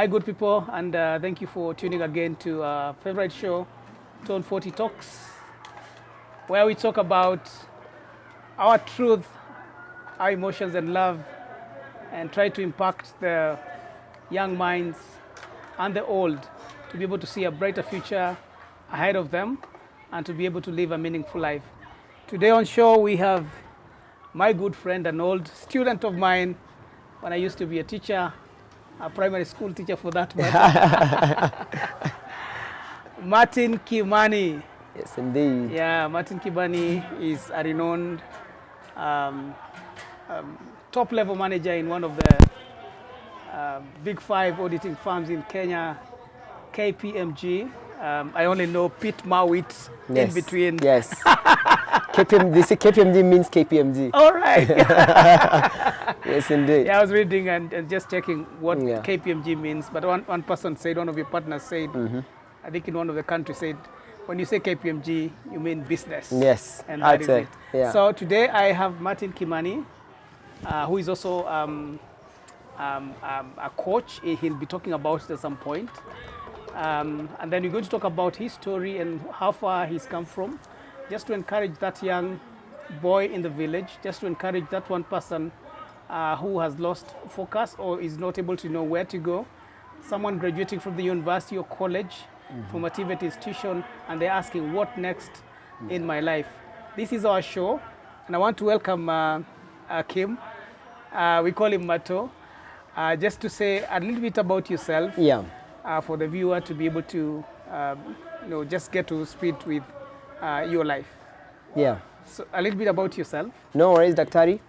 Hi, good people, and thank you for tuning again to our favorite show, Tone 40 Talks, where we talk about our truth, our emotions and love, and try to impact the young minds and the old to be able to see a brighter future ahead of them and to be able to live a meaningful life. Today on show, we have my good friend, an old student of mine when I used to be a teacher, a primary school teacher for that matter. Martin Kimani. Yes, indeed. Yeah, Martin Kimani is a renowned top-level manager in one of the big 5 auditing firms in Kenya, KPMG. I only know Pete Mawit in between. Yes. KPMG means KPMG. All right. Yes, indeed. Yeah, I was reading and just checking what KPMG means. But one person said, one of your partners said, I think in one of the countries said, when you say KPMG, you mean business. Yes, and that is it. Yeah. So today I have Martin Kimani, who is also a coach. He'll be talking about it at some point. And then we're going to talk about his story and how far he's come from, just to encourage that young boy in the village, just to encourage that one person who has lost focus or is not able to know where to go, someone graduating from the university or college, formative institution, and they're asking, what next in my life? This is our show, and I want to welcome Kim. We call him Mato. Just to say a little bit about yourself. Yeah. For the viewer to be able to, just get to speed with your life. Yeah. So a little bit about yourself. No worries, Daktari.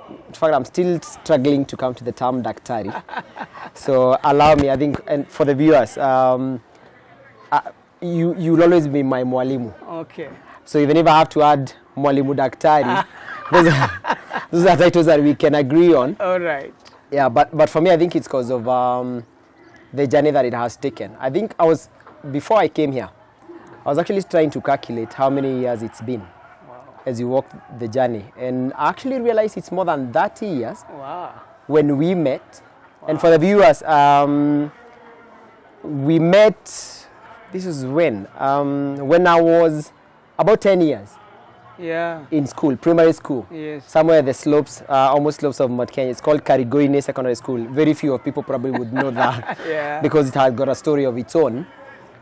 In fact, I'm still struggling to come to the term Daktari. So allow me, I think, and for the viewers, you'll always be my mwalimu. Okay. So even if I have to add mwalimu Daktari, those are titles that we can agree on. All right. Yeah, but for me, I think it's because of the journey that it has taken. I think before I came here, I was actually trying to calculate how many years it's been as you walk the journey. And I actually realized it's more than 30 years when we met. And for the viewers, we met, this is when I was about 10 years. Yeah. In school, primary school. Yes. Somewhere the slopes, almost slopes of Mount Kenya. It's called Karigoine Secondary School. Very few of people probably would know that because it has got a story of its own.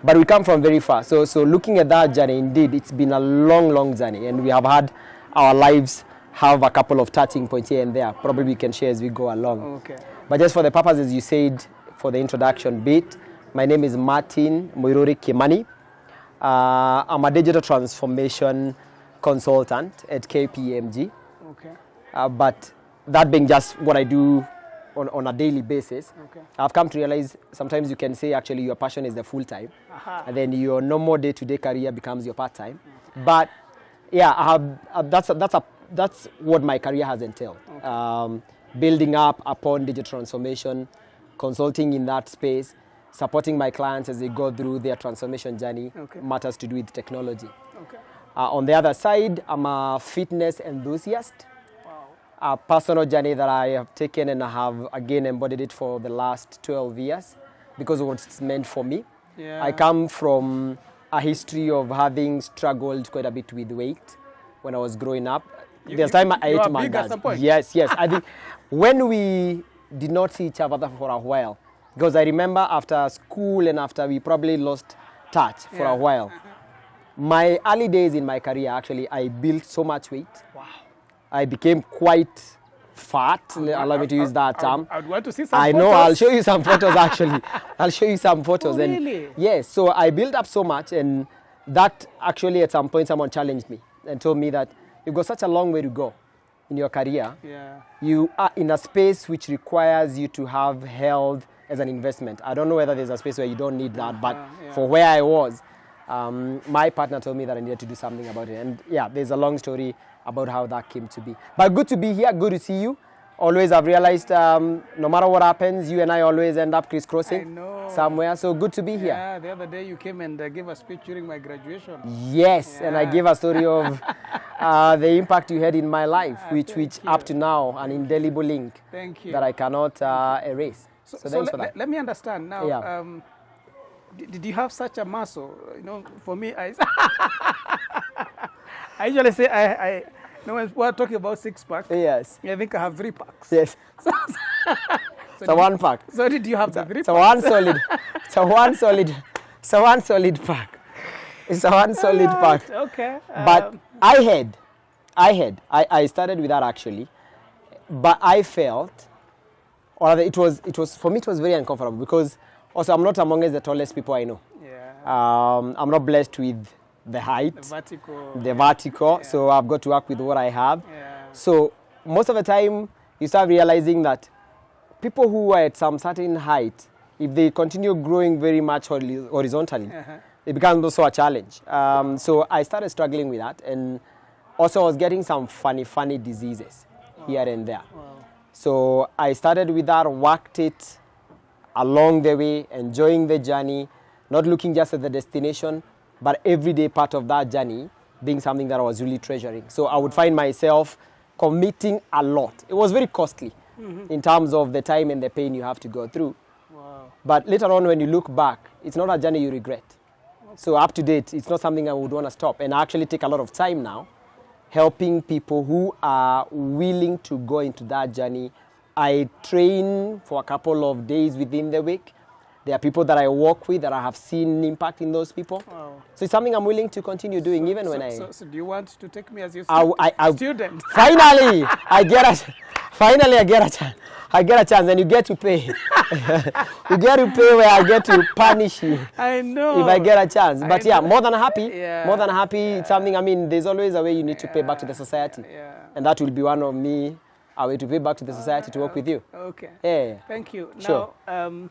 But we come from very far. So looking at that journey, indeed, it's been a long, long journey. And we have had our lives have a couple of touching points here and there. Probably we can share as we go along. Okay. But just for the purposes you said, for the introduction bit, my name is Martin Kimani. I'm a digital transformation consultant at KPMG. Okay. But that being just what I do on a daily basis, I've come to realize sometimes you can say actually your passion is the full-time, and then your normal day-to-day career becomes your part-time. But yeah, that's what my career has entailed. Building up upon digital transformation, consulting in that space, supporting my clients as they go through their transformation journey, matters to do with technology. Okay. On the other side, I'm a fitness enthusiast. A personal journey that I have taken and I have again embodied it for the last 12 years because of what it's meant for me. Yeah. I come from a history of having struggled quite a bit with weight when I was growing up. There's time I ate mangoes. Yes. I think when we did not see each other for a while, because I remember after school and after we probably lost touch for a while, my early days in my career, actually, I built so much weight. Wow. I became quite fat. Allow me to use that term. I'd want to see some photos. I know, I'll show you some photos actually. I'll show you some photos. Oh, really? Yes, so I built up so much, and that actually at some point someone challenged me and told me that you've got such a long way to go in your career. Yeah. You are in a space which requires you to have health as an investment. I don't know whether there's a space where you don't need that, but for where I was, my partner told me that I needed to do something about it. And yeah, there's a long story about how that came to be. But good to be here, good to see you. Always I've realized no matter what happens, you and I always end up crisscrossing somewhere. So good to be here. Yeah, the other day you came and gave a speech during my graduation. Yes, and I gave a story of the impact you had in my life, which up to now, an indelible link that I cannot erase. So thanks for that. Let me understand now. Yeah. Did you have such a muscle? You know, for me, I usually say when we're talking about 6-pack. Yes. I think I have 3 packs. Yes. So 1 pack. So did you have the 3 packs? So one solid. So one solid pack. It's a one solid pack. Okay. But I started with that actually, but I felt, or it was for me it was very uncomfortable because also I'm not amongst the tallest people I know. Yeah. I'm not blessed with the height, the vertical. Yeah. So I've got to work with what I have. Yeah. So most of the time you start realizing that people who are at some certain height, if they continue growing very much horizontally, it becomes also a challenge. So I started struggling with that, and also I was getting some funny diseases here and there. Wow. So I started with that, worked it along the way, enjoying the journey, not looking just at the destination, but everyday part of that journey being something that I was really treasuring. So I would find myself committing a lot. It was very costly in terms of the time and the pain you have to go through. Wow. But later on when you look back, it's not a journey you regret. So up to date, it's not something I would want to stop. And I actually take a lot of time now helping people who are willing to go into that journey. I train for a couple of days within the week. There are people that I work with that I have seen impact in those people. Wow. So it's something I'm willing to continue doing even when I... So do you want to take me as your student? Finally, I get a chance and you get to pay. You get to pay where I get to punish you. I know. If I get a chance. But yeah, more than happy. Yeah. More than happy. It's something, I mean, there's always a way you need to pay back to the society. Yeah. And that will be one of me, a way to pay back to the society to work with you. Okay. Yeah. Thank you. Sure. Now,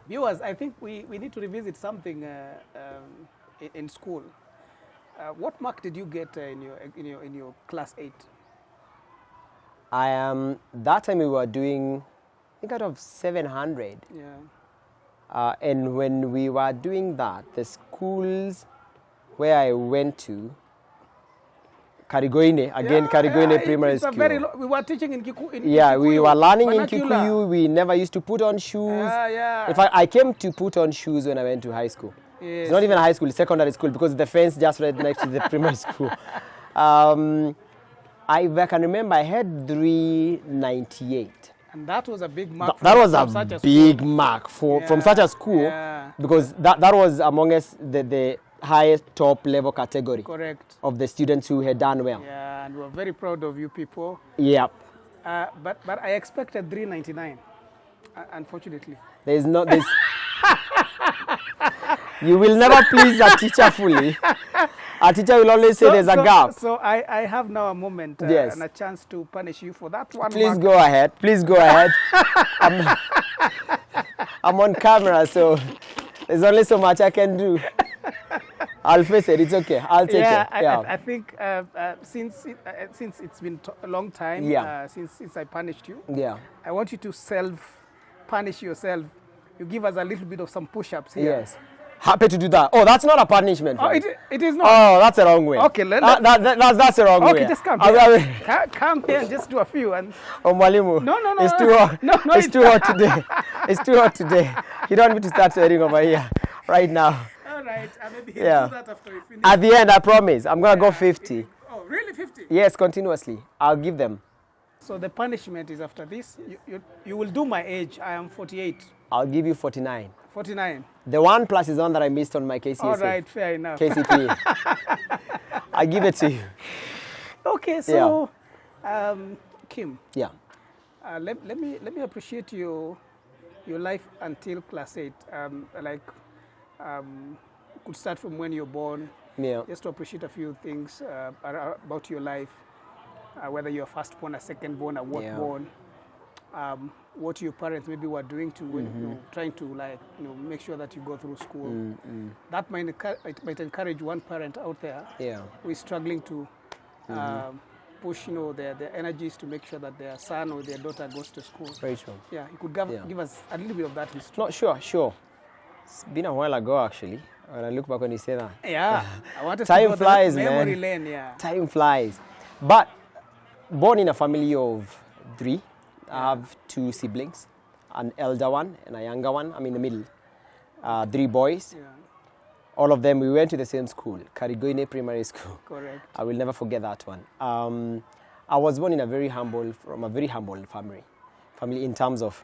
viewers, I think we need to revisit something in school. What mark did you get in your class 8? That time we were doing, I think out of 700. Yeah. And when we were doing that, the schools where I went to, Karigoine Primary School. We were teaching in Kikuyu. Yeah, we were learning in Kikuyu. We never used to put on shoes. In fact, I came to put on shoes when I went to high school. Yes. It's not even high school, it's secondary school because the fence just right next to the primary school. I can remember I had 398. And that was a big mark. That was a big mark from such a school because that was amongst the highest top level category. Correct. Of the students who had done well. Yeah, and we're very proud of you people. Yep. But I expected 399, unfortunately. There's you will never please a teacher fully. A teacher will always say there's a gap. So I have now a moment yes. and a chance to punish you for that one. Please go ahead. Please go ahead. I'm on camera, so there's only so much I can do. I'll face it. It's okay. I'll take it. I think since it's been a long time since I punished you, I want you to self-punish yourself. You give us a little bit of some push-ups here. Yes. Happy to do that. Oh, that's not a punishment. Oh, it is not. Oh, that's the wrong way. Okay, that's the wrong way. Okay, just come here. Come here and just do a few. And oh, Mwalimu. No. It's too hot. It's too hot today. It's too hot today. You don't want me to start sweating over here right now. All right. Maybe he'll do that after we finish. At the end, I promise. I'm going to go 50. Oh, really? 50? Yes, continuously. I'll give them. So the punishment is after this. You will do my age. I am 48. I'll give you 49. 49. The 1 plus is the one that I missed on my KCSA. All right, fair enough. KCPA. I give it to you. Okay, so Kim. Yeah. Let me appreciate your life until class 8. Could start from when you're born. Yeah. Just to appreciate a few things about your life, whether you're first born, a second born, a what born. What your parents maybe were doing to trying to make sure that you go through school. That might encourage one parent out there who is struggling to push their energies to make sure that their son or their daughter goes to school. Very true. Yeah, you could give us a little bit of that history. No, sure. It's been a while ago actually. When I look back when you say that. Yeah, I wanted time to go flies, the man. Memory lane, yeah. Time flies. But born in a family of 3. I have 2 siblings. an elder one and a younger one. I'm in the middle. 3 boys. Yeah. All of them, we went to the same school, Karigoine Primary School. Correct. I will never forget that one. I was born in from a very humble family in terms of,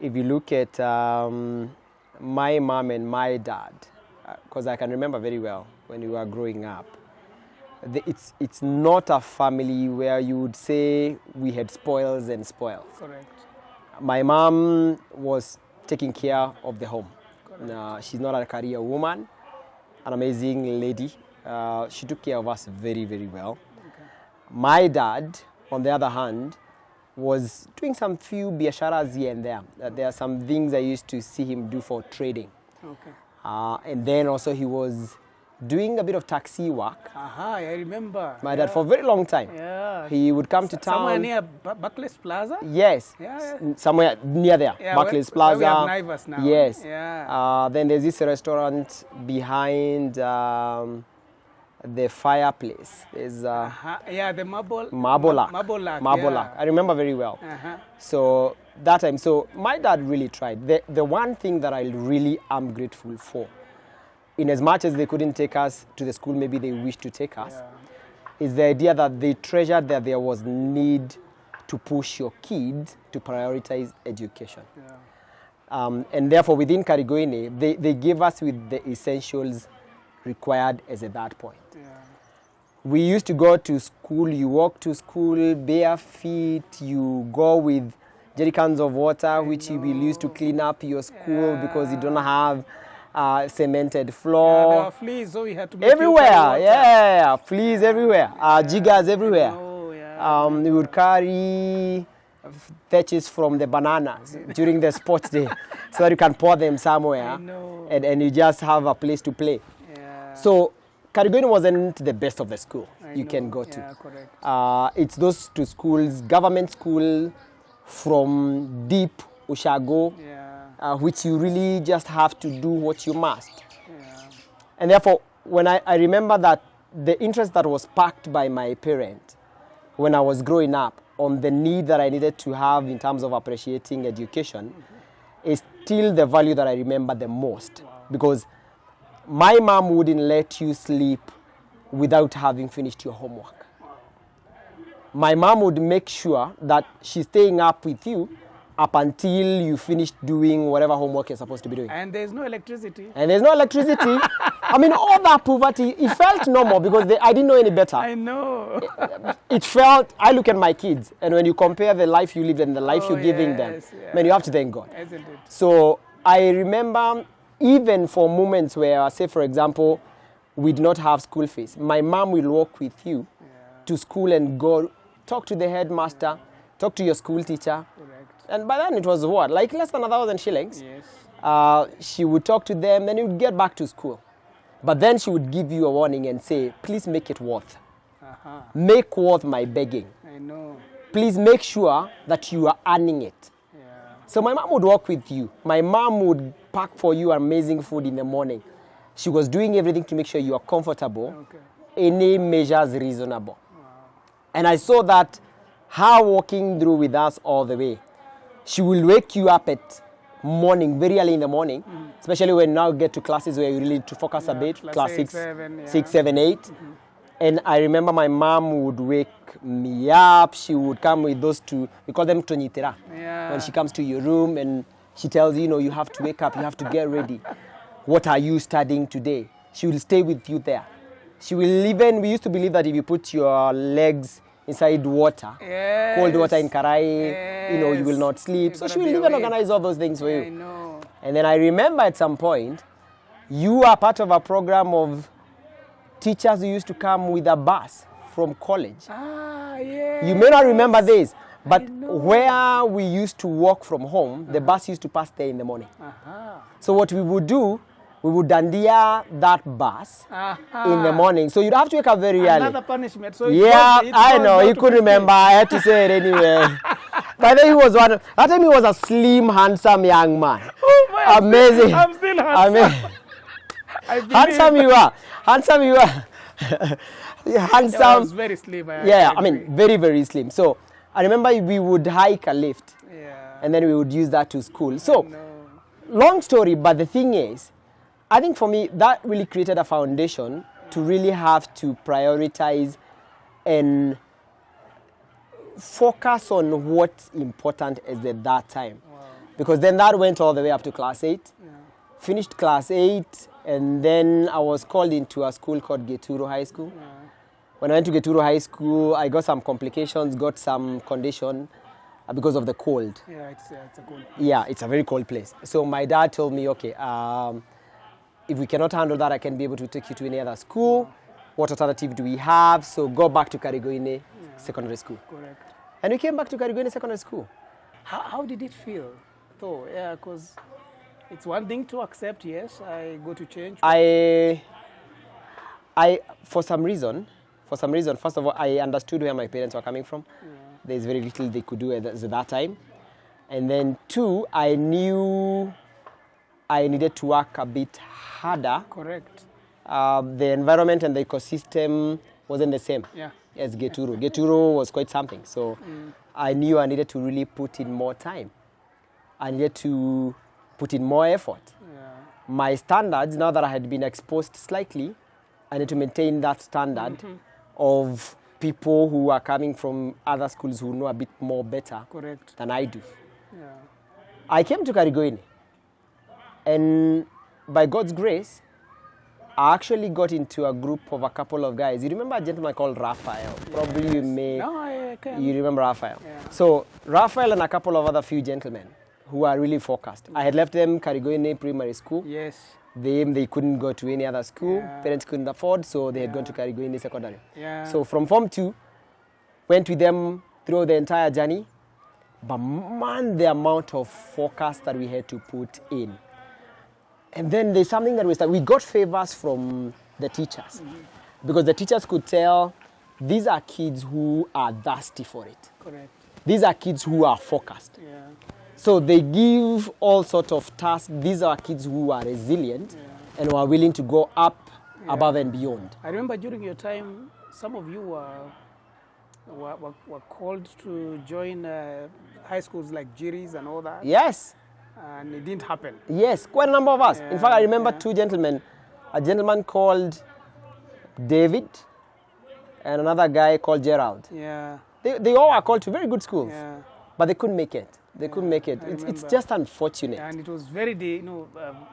if you look at my mom and my dad, because I can remember very well when we were growing up, it's not a family where you would say we had spoils and spoils. Correct. My mom was taking care of the home. She's not a career woman, an amazing lady. She took care of us very, very well. Okay. My dad, on the other hand, was doing some few biasharas here and there. There are some things I used to see him do for trading. Okay. And then also he was doing a bit of taxi work. I remember. My dad for a very long time. Yeah. He would come to town. Somewhere near Barclays Plaza? Yes. Yeah. Somewhere near there. Yeah, Barclays Plaza. we have Naivas now. Yes. Yeah. Then there's this restaurant behind the fireplace. There's yeah, the Marble Lac. I remember very well. So that time, so my dad really tried. The one thing that I really am grateful for, in as much as they couldn't take us to the school maybe they wished to take us, is the idea that they treasured that there was need to push your kids to prioritize education. And therefore within Karigoine, they gave us with the essentials required as at that point. We used to go to school, you walk to school bare feet, you go with jerry cans of water, which you will use to clean up your school because you don't have cemented floor. There were fleas, so we had to make everywhere. Fleas everywhere. Jiggers everywhere. We would carry thatches from the bananas during the sports day so that you can pour them somewhere and you just have a place to play. So Karigoine wasn't the best of the school you can go to. Correct. It's those 2 schools, government school from deep Ushago, which you really just have to do what you must. And therefore, when I remember that the interest that was sparked by my parent when I was growing up on the need that I needed to have in terms of appreciating education is still the value that I remember the most. Because my mom wouldn't let you sleep without having finished your homework. My mom would make sure that she's staying up with you up until you finish doing whatever homework you're supposed to be doing. And there's no electricity. I mean, all that poverty, it felt normal because I didn't know any better. I know. It felt, I look at my kids, and when you compare the life you lived and the life you're giving them, man, you have to thank God. Isn't it? So I remember even for moments where, say, for example, we did not have school fees, my mom will walk with you to school and go talk to the headmaster, talk to your school teacher. Correct. And by then it was what? Like less than 1,000 shillings. Yes. She would talk to them, then you would get back to school. But then she would give you a warning and say, please make it worth. Make worth my begging. I know. Please make sure that you are earning it. So my mom would walk with you. My mom would pack for you amazing food in the morning. She was doing everything to make sure you are comfortable. Any measures reasonable. And I saw that her walking through with us all the way. She will wake you up at morning, very early in the morning, especially when you now get to classes where you really need to focus a bit, class 6, 7, 8. And I remember my mom would wake me up. She would come with those 2, we call them tonyitera. When she comes to your room and she tells you, you have to wake up, you have to get ready. What are you studying today? She will stay with you there. She will even, we used to believe that if you put your legs inside water, cold water in Karai, you will not sleep. So she will even organize all those things for you. I know. And then I remember at some point, you are part of a program of teachers who used to come with a bus from college. You may not remember this, but where we used to walk from home, the bus used to pass there in the morning. So what we would do, we would dandia that bus in the morning. So you'd have to wake up very early. Another punishment. So I know. He couldn't remember. I had to say it anyway. But then he was that time he was a slim, handsome young man. Oh my, amazing. I'm still handsome. Handsome you are. Handsome you are. Handsome. I was very slim. I mean, very, very slim. So I remember we would hike a lift. Yeah. And then we would use that to school. So, long story, but the thing is, I think for me, that really created a foundation to really have to prioritize and focus on what's important at that time. Wow. Because then that went all the way up to class 8. Yeah. Finished class 8, and then I was called into a school called Geturo High School. Yeah. When I went to Geturo High School, I got some complications, got some condition because of the cold. Yeah, it's a cold place. Yeah, it's a very cold place. So my dad told me, okay, if we cannot handle that, I can be able to take you to any other school. What alternative do we have? So go back to Karigoine Secondary School. Correct. And we came back to Karigoine Secondary School. How did it feel, though? Yeah, because it's one thing to accept, yes, I go to change. I for some reason, first of all, I understood where my parents were coming from. Yeah. There's very little they could do at that time. And then 2, I knew I needed to work a bit harder. Correct. The environment and the ecosystem wasn't the same as Geturo. Geturo was quite something. So I knew I needed to really put in more time. I needed to put in more effort. Yeah. My standards, now that I had been exposed slightly, I need to maintain that standard of people who are coming from other schools who know a bit more better than I do. Yeah. I came to Karigoine, and by God's grace, I actually got into a group of a couple of guys. You remember a gentleman called Raphael? Probably you may. No, I can. You remember Raphael? Yeah. So Raphael and a couple of other few gentlemen who are really focused. I had left them Karigoine Primary School. Yes. They couldn't go to any other school. Yeah. Parents couldn't afford, so they had gone to Karigoine Secondary. Yeah. So from Form 2, went with them through the entire journey. But man, the amount of focus that we had to put in. And then there's something that we got favors from the teachers. Because the teachers could tell, these are kids who are thirsty for it. Correct. These are kids who are focused. Yeah. So they give all sorts of tasks. These are kids who are resilient and who are willing to go up above and beyond. I remember during your time, some of you were called to join high schools like Jiris and all that. Yes. And it didn't happen. Yes, quite a number of us. Yeah, in fact, I remember 2 gentlemen. A gentleman called David and another guy called Gerald. Yeah. They all are called to very good schools, but they couldn't make it. They couldn't make it. It's just unfortunate. And it was very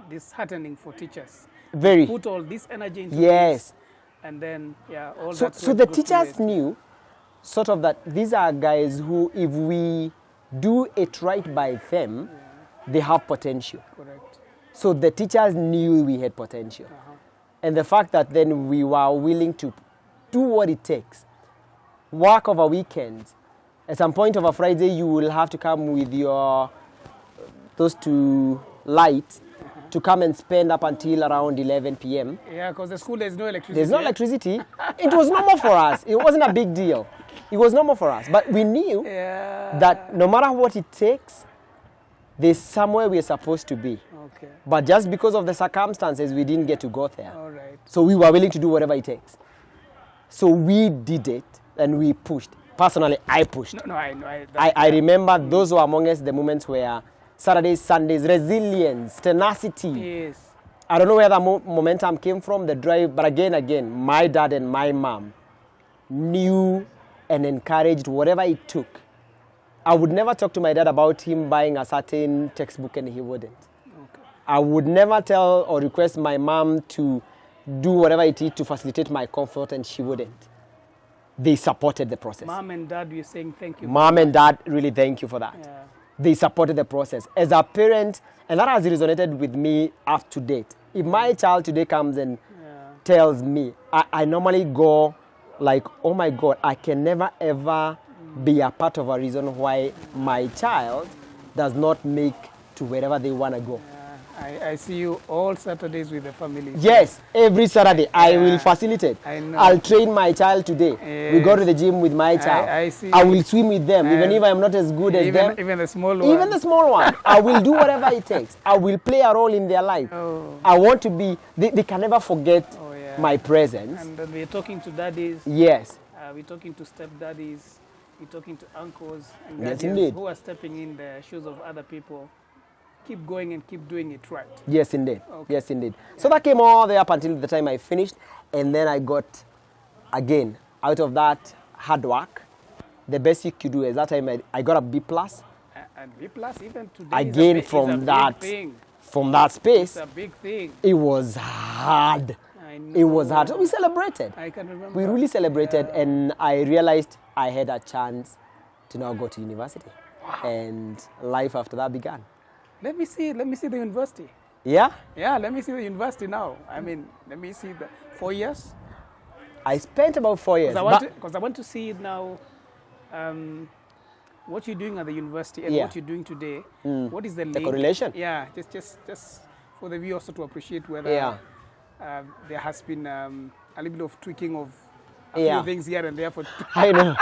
disheartening for teachers. Very. Put all this energy into this, and then all that. So the teachers knew, sort of, that these are guys who, if we do it right by them, they have potential. Correct. So the teachers knew we had potential. And the fact that then we were willing to do what it takes, work over weekends. At some point of a Friday, you will have to come with those 2 lights to come and spend up until around 11 p.m. Yeah, because the school, there's no electricity. There's no electricity. It was normal for us. It wasn't a big deal. It was normal for us. But we knew that no matter what it takes, there's somewhere we're supposed to be. Okay. But just because of the circumstances, we didn't get to go there. All right. So we were willing to do whatever it takes. So we did it and we pushed. Personally, I pushed. I remember those were among us the moments where Saturdays, Sundays, resilience, tenacity. Yes. I don't know where the momentum came from, the drive, but again, my dad and my mom knew and encouraged whatever it took. I would never talk to my dad about him buying a certain textbook and he wouldn't. Okay. I would never tell or request my mom to do whatever it is to facilitate my comfort and she wouldn't. They supported the process. Mom and dad, we're saying thank you. Mom and dad, really thank you for that. Yeah. They supported the process. As a parent, and that has resonated with me up to date. If my child today comes and tells me, I normally go like, oh my God, I can never ever be a part of a reason why my child does not make to wherever they want to go. I see you all Saturdays with the family. Yes, every Saturday I will facilitate. I know. I'll train my child today. Yes. We go to the gym with my child. I see. I will swim with them, even if I'm not as good as them. Even the small one. Even the small one. I will do whatever it takes. I will play a role in their life. Oh. I want to be, they can never forget my presence. And we're talking to daddies. Yes. We're talking to stepdaddies. you're talking to uncles and Yes, guardians indeed. who are stepping in the shoes of other people. Keep going and keep doing it right. Yes, indeed. Okay. Yes, indeed. So that came all the way up until the time I finished. And then I got, again, out of that hard work, the best you could do is that time I got a B+. And B+ even today Again, is a from that, big thing. from that space, It's a big thing. it was hard. I know. It was hard. So we celebrated. I can remember. We really celebrated, and I realized I had a chance to now go to university. And life after that began. Let me see the university. Yeah? Yeah, let me see the university now. I mean, let me see the 4 years. I spent about 4 years. Because I want to see now what you're doing at the university and what you're doing today. What is the link? The correlation? Yeah, just for the viewers to appreciate whether there has been a little bit of tweaking of a few things here and there. I know.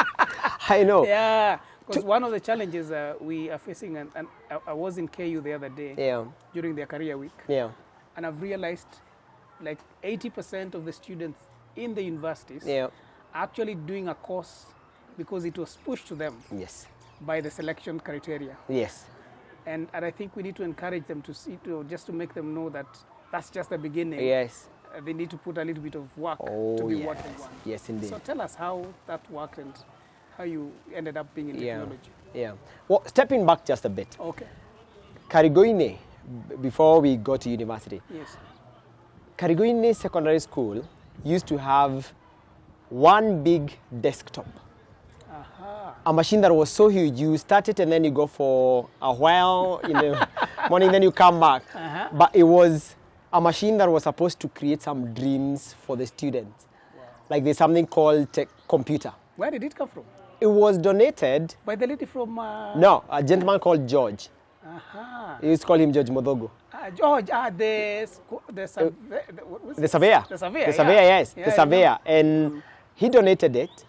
I know. Yeah. Because one of the challenges we are facing, and I was in KU the other day during their career week, and I've realized like 80% of the students in the universities are actually doing a course because it was pushed to them by the selection criteria. Yes. And I think we need to encourage them just to make them know that that's just the beginning. Yes. They need to put a little bit of work to be what they want. Yes, indeed. So tell us how that worked and how you ended up being in technology. Yeah. Well, stepping back just a bit. Okay. Karigoine, before we go to university. Yes. Karigoine Secondary School used to have one big desktop. A machine that was so huge. You start it and then you go for a while in the morning, then you come back. But it was a machine that was supposed to create some dreams for the students. Wow. Like there's something called computer. Where did it come from? It was donated by the lady from... No, a gentleman called George. He used to call him George Modogo. George, the surveyor. The surveyor, the surveyor, yes. Yeah, the surveyor. And he donated it.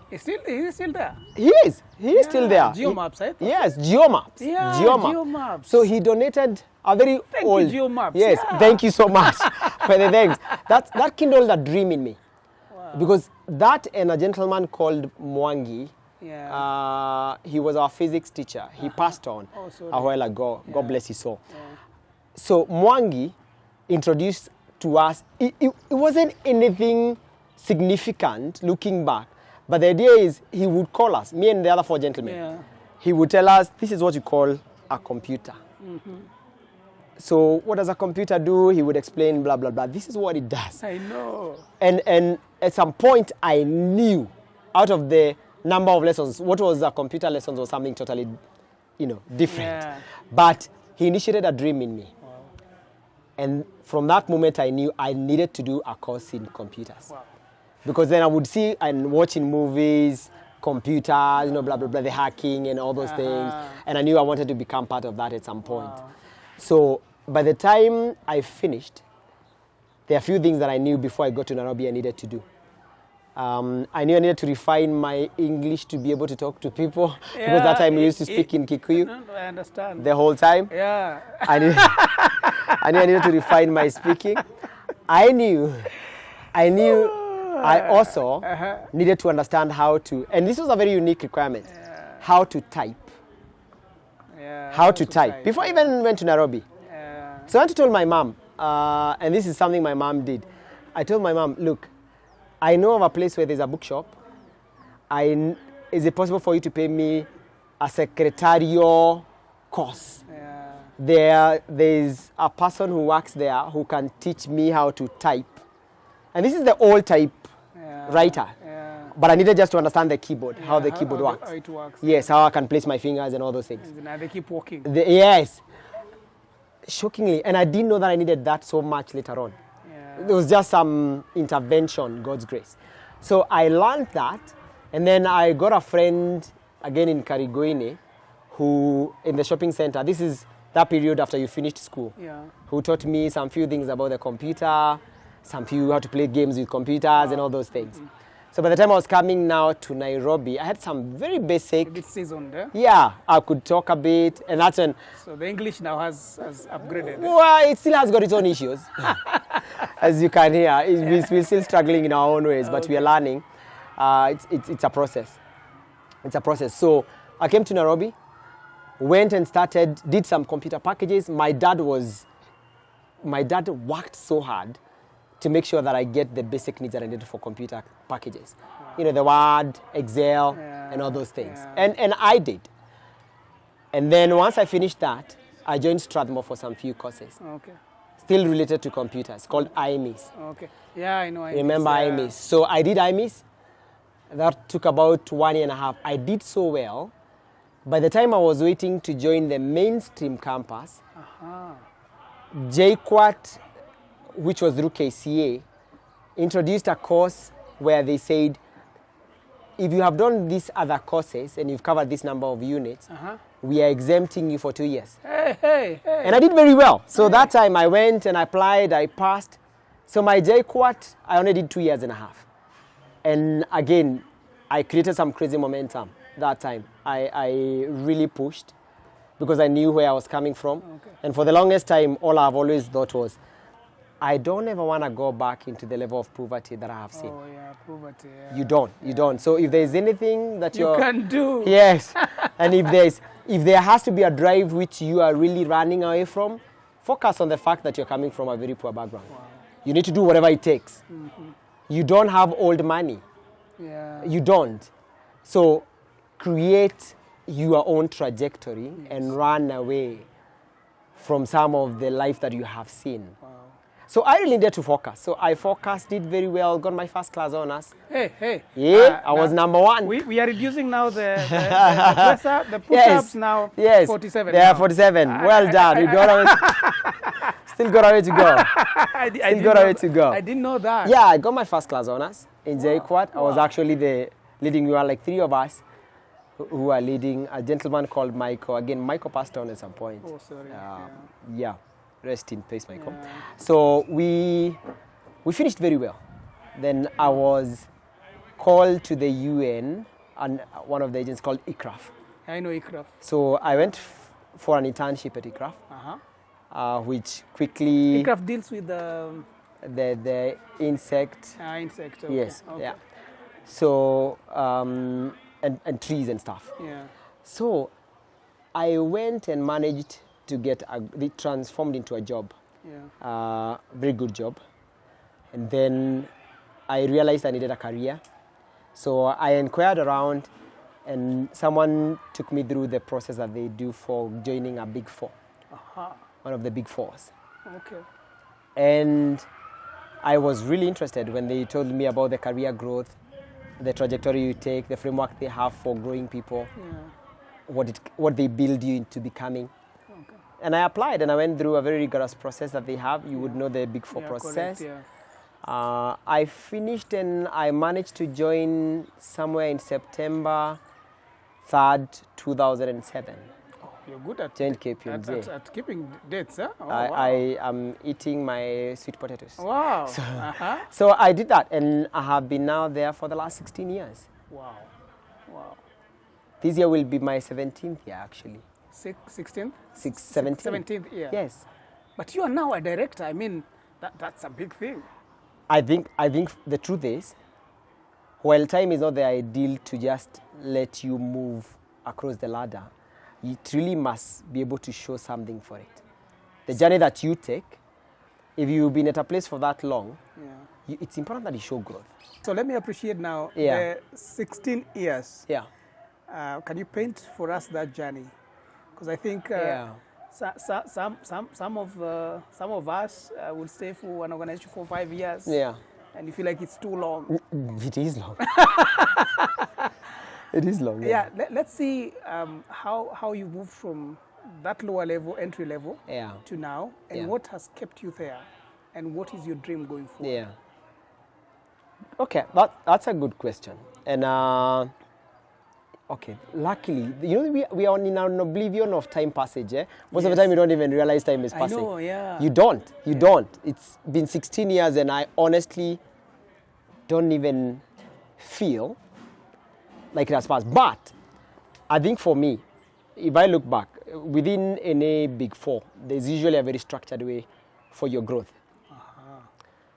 He's still there? He is. He is still there. Geomaps, right? Yes, Geomaps. Yeah, Geomaps. So he donated a very old... Thank you, Geomaps. Yes, thank you so much for the thanks. That kindled a dream in me. Wow. Because that and a gentleman called Mwangi, he was our physics teacher. He passed on a while ago. God bless his soul. So Mwangi introduced to us, it wasn't anything significant looking back, but the idea is he would call us, me and the other 4 gentlemen. He would tell us, this is what you call a computer. So what does a computer do? He would explain, blah, blah, blah. This is what it does. I know. And at some point, I knew out of the number of lessons, what was a computer lessons was something totally, different. But he initiated a dream in me. Wow. And from that moment, I knew I needed to do a course in computers. Wow. Because then I would see and watch in movies, computers, blah, blah, blah, the hacking and all those things. And I knew I wanted to become part of that at some point. Wow. So by the time I finished, there are a few things that I knew before I got to Nairobi I needed to do. I knew I needed to refine my English to be able to talk to people. Because that time we used to speak in Kikuyu. I understand. The whole time. Yeah. I knew I needed to refine my speaking. I knew I also needed to understand how to, and this was a very unique requirement, how to type. How to type. Before I even went to Nairobi. So I went to tell my mom, and this is something my mom did. I told my mom, look, I know of a place where there's a bookshop. Is it possible for you to pay me a secretarial course? There's a person who works there who can teach me how to type. And this is the old type writer. But I needed just to understand the keyboard, how the keyboard works. How it works. Yes, how I can place my fingers and all those things. And now they keep walking. Yes. Shockingly. And I didn't know that I needed that so much later on. It was just some intervention, God's grace. So I learned that. And then I got a friend, again in Karigoine, who, in the shopping center, this is that period after you finished school, who taught me some few things about the computer, how to play games with computers and all those things. So by the time I was coming now to Nairobi, I had some very basic... A bit seasoned, eh? Yeah, I could talk a bit, and that's when... So the English now has upgraded. Well, it still has got its own issues. As you can hear, we're still struggling in our own ways, but we are learning. It's a process. It's a process. So I came to Nairobi, went and did some computer packages. My dad worked so hard to make sure that I get the basic needs that I needed for computer packages. Wow. You know, the Word, Excel, and all those things. Yeah. And I did. And then once I finished that, I joined Strathmore for some few courses. Okay. Still related to computers, called IMIS. Okay. Yeah, I know IMIS. Remember IMIS? So I did IMIS. That took about 1.5 years. I did so well. By the time I was waiting to join the mainstream campus, JQuat, which was through KCA, introduced a course where they said, if you have done these other courses and you've covered this number of units, we are exempting you for 2 years. Hey. And I did very well. So that time I went and I applied, I passed. So my JQuat, I only did 2.5 years. And again, I created some crazy momentum that time. I really pushed because I knew where I was coming from. Okay. And for the longest time, all I've always thought was, I don't ever want to go back into the level of poverty that I have seen. Oh yeah, poverty. Yeah. You don't. So if there's anything that you can do. Yes. And if there has to be a drive which you are really running away from, focus on the fact that you're coming from a very poor background. Wow. You need to do whatever it takes. Mm-hmm. You don't have old money. Yeah. You don't. So create your own trajectory and run away from some of the life that you have seen. Wow. So I really needed to focus. So I focused, did very well, got my first class honors. Hey. Yeah, I was number one. We are reducing now the push-ups now. Yes. 47. They are 47. Well done. We got away. Still got away to go. I didn't know that. Yeah, I got my first class honors in JQuat. I was actually the leading. We were like 3 of us who are leading. A gentleman called Michael. Again, Michael passed on at some point. Oh, sorry. Yeah. Rest in peace, Michael. Yeah. So we finished very well. Then I was called to the UN and one of the agents called ICRAF. I know ICRAF. So I went for an internship at ICRAF, which quickly... ICRAF deals with the insect. Insect, okay. Yes, okay. yeah. So, and trees and stuff. Yeah. So I went and managed to get it transformed into a job. Yeah. Very good job. And then I realized I needed a career. So I inquired around and someone took me through the process that they do for joining a Big Four. One of the Big Fours. Okay. And I was really interested when they told me about the career growth, the trajectory you take, the framework they have for growing people, what they build you into becoming. And I applied and I went through a very rigorous process that they have. You would know the Big Four process. Correct, I finished and I managed to join somewhere in September 3rd, 2007. Oh, you're good at joined KPMG. At keeping dates, huh? Oh, I am eating my sweet potatoes. Wow. So I did that and I have been now there for the last 16 years. Wow. This year will be my 17th year actually. 16th? 17th year. Yes. But you are now a director. I mean, that's a big thing. I think the truth is, while time is not the ideal to just let you move across the ladder, you really must be able to show something for it. The journey that you take, if you've been at a place for that long, it's important that you show growth. So let me appreciate now the 16 years. Yeah. Can you paint for us that journey? Because I think some of us will stay for an organization for 5 years. Yeah. And you feel like it's too long. It is long. It is long. Yeah. Let's see how you moved from that lower level, entry level, to now, and what has kept you there, and what is your dream going forward? Yeah. Okay, that's a good question, and. Okay, luckily, we are in an oblivion of time passage. Most of the time, you don't even realize time is passing. I know, yeah. You don't. It's been 16 years, and I honestly don't even feel like it has passed. But I think for me, if I look back, within any Big Four, there's usually a very structured way for your growth.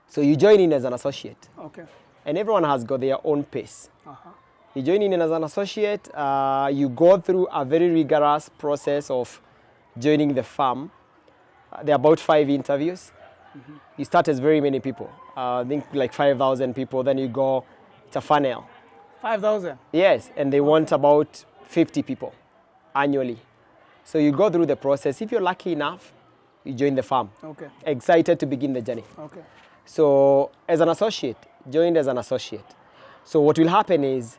So you join in as an associate. Okay. And everyone has got their own pace. You join in as an associate. You go through a very rigorous process of joining the firm. There are about 5 interviews. You start as very many people. I think like 5,000 people. Then you go, it's a funnel. 5,000? Yes, and they want about 50 people annually. So you go through the process. If you're lucky enough, you join the firm. Okay. Excited to begin the journey. Okay. So as an associate, joined as an associate. So what will happen is,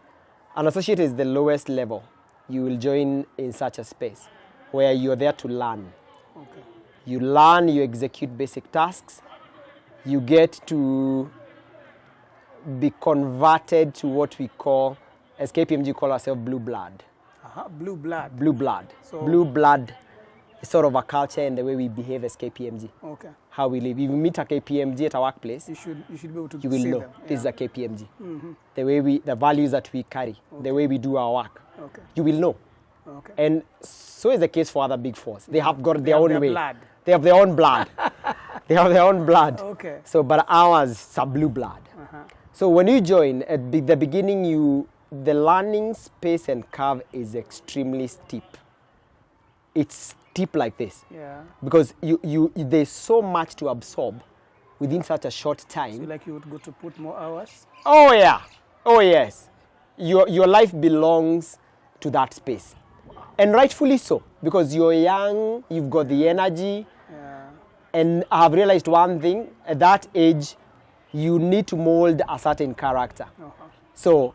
an associate is the lowest level. You will join in such a space where you're there to learn. Okay. You learn, you execute basic tasks. You get to be converted to what we call, as KPMG call ourselves, blue blood. Blue blood. Blue blood. So blue blood is sort of a culture and the way we behave as KPMG. Okay. How we live. If you meet a KPMG at a workplace, You should be able to you will see know them. this is a KPMG. The way the values that we carry, the way we do our work, Okay. you will know. Okay. And so is the case for other big fours. They have got their have own their way. blood. They have their own blood. They have their own blood. Okay. So, but ours is a blue blood. So when you join, at the beginning, the learning space and curve is extremely steep. It's steep like this. Yeah. Because there's so much to absorb within such a short time. So like you would go to put more hours? Oh yeah, oh yes. Your life belongs to that space. And rightfully so, because you're young, you've got the energy, Yeah. and I've realized one thing, at that age, you need to mold a certain character. So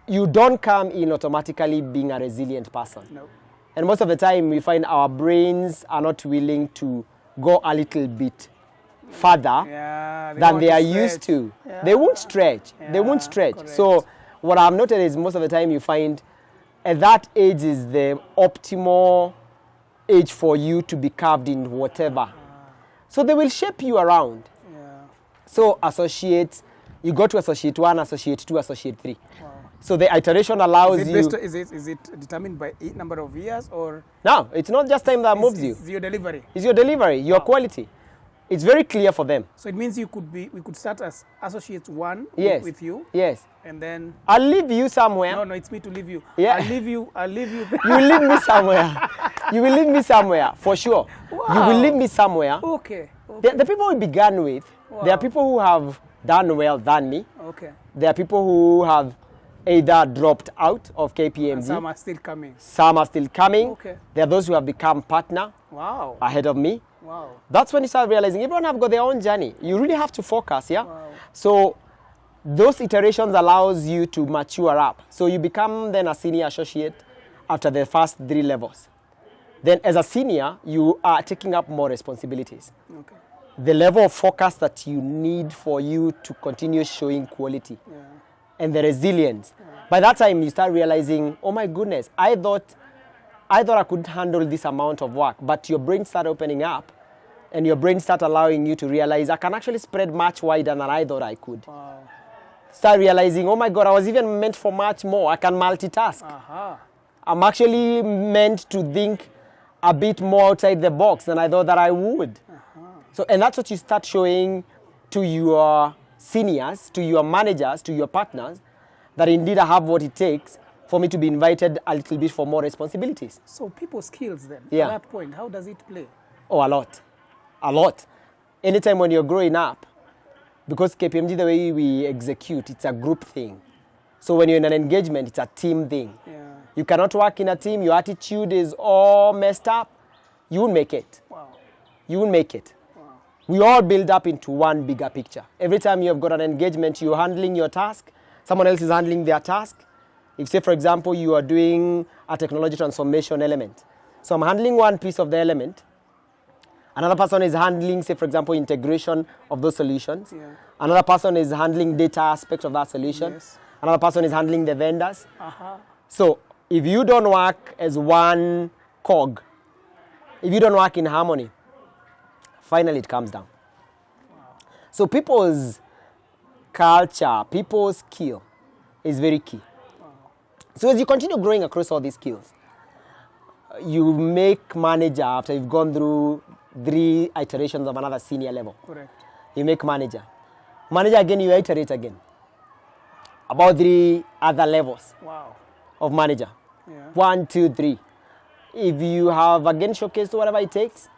you don't come in automatically being a resilient person. No. And most of the time we find our brains are not willing to go a little bit further Yeah, than want they to are stretch. used to. Yeah. They won't stretch. They won't Yeah, stretch. correct. So what I've noted is most of the time you find at that age is the optimal age for you to be carved in whatever. So they will shape you around. Yeah. So associate, you go to associate 1, associate 2, associate 3. So the iteration allows you. Is it determined by a number of years or? No, it's not just time that moves you. It's your delivery. It's your delivery, your quality. It's very clear for them. So it means we could start as associate 1 Yes. with you. Yes. And then I'll leave you somewhere. no, it's me to leave you. Yeah. I'll leave you. You will leave me somewhere. You will leave me somewhere, for sure. Wow. You will leave me somewhere. Okay. The people we began with, there are people who have done well than me. Okay. There are people who have either dropped out of KPMG. And some are still coming. Some are still coming. Okay. There are those who have become partner Wow. ahead of me. Wow. That's when you start realizing everyone have got their own journey. You really have to focus, yeah? Wow. So those iterations allows you to mature up. So you become then a senior associate after the first 3 levels. Then as a senior, you are taking up more responsibilities. Okay. The level of focus that you need for you to continue showing quality and the resilience. By that time, you start realizing, oh my goodness, I thought I could handle this amount of work, but your brain start opening up and your brain start allowing you to realize I can actually spread much wider than I thought I could. Wow. Start realizing, oh my God, I was even meant for much more. I can multitask. I'm actually meant to think a bit more outside the box than I thought that I would. So, and that's what you start showing to your seniors, to your managers, to your partners, that indeed I have what it takes for me to be invited a little bit for more responsibilities. So people's skills then, Yeah. at that point, how does it play? Oh, a lot. A lot. Anytime when you're growing up, because KPMG, the way we execute, it's a group thing. So when you're in an engagement, it's a team thing. Yeah. You cannot work in a team, your attitude is all messed up, you won't make it. Wow. You won't make it. Wow. We all build up into one bigger picture. Every time you have got an engagement, you're handling your task, someone else is handling their task. If, say, for example, you are doing a technology transformation element. So I'm handling one piece of the element. Another person is handling, say, for example, integration of those solutions. Yeah. Another person is handling data aspect of that solution. Yes. Another person is handling the vendors. So if you don't work as one cog, if you don't work in harmony, finally it comes down. So people's culture, people's skill is very key. So as you continue growing across all these skills, you make manager after you've gone through 3 iterations of another senior level. Correct. You make manager. Manager again, you iterate again. about 3 other levels of manager. Yeah. 1, 2, 3. If you have again showcased whatever it takes,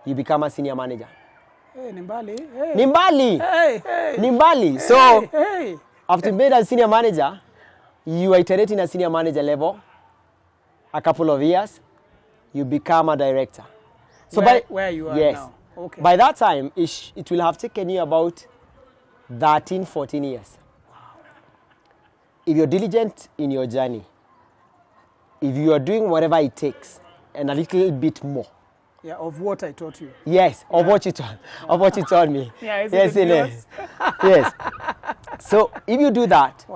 you become a senior manager. Hey, Nimbali. Hey. Nimbali. Hey, hey. Nimbali. Hey, So, hey. after being made a senior manager, you iterate in a senior manager level. A couple of years, you become a director. So where you are yes, now. Okay. By that time, it will have taken you about 13, 14 years. If you're diligent in your journey, if you are doing whatever it takes and a little bit more. Yeah, of what I taught you. Yes, of what you taught, of what you taught me. Yeah, yes, yes. So if you do that,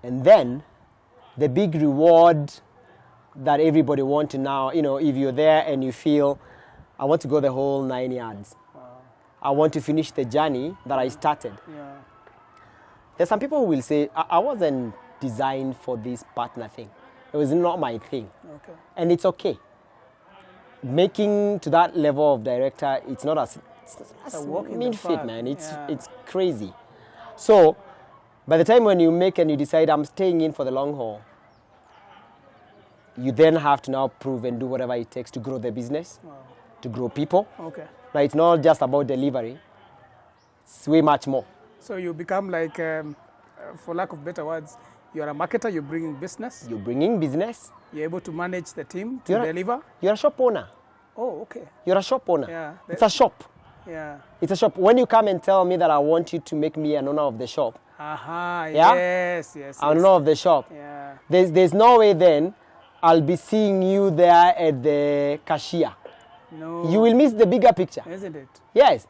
and then the big reward that everybody wants to now, you know, if you're there and you feel, I want to go the whole 9 yards. I want to finish the journey that I started. Yeah. There's some people who will say, I wasn't designed for this partner thing. It was not my thing. Okay. And it's okay. Making to that level of director, it's not as mean fit, man. It's crazy. So, by the time when you make and you decide, I'm staying in for the long haul, you then have to now prove and do whatever it takes to grow the business, to grow people. Okay. Now, it's not just about delivery. It's way much more. So you become like, for lack of better words, you're a marketer, you're bringing business. You're bringing business. You're able to manage the team to deliver. You're a shop owner. Oh, okay. You're a shop owner. Yeah. It's a shop. Yeah. It's a shop. When you come and tell me that I want you to make me an owner of the shop. Aha, yeah? Yes. An owner of the shop. Yeah. There's no way then I'll be seeing you there at the cashier. No. You will miss the bigger picture. Isn't it? Yes.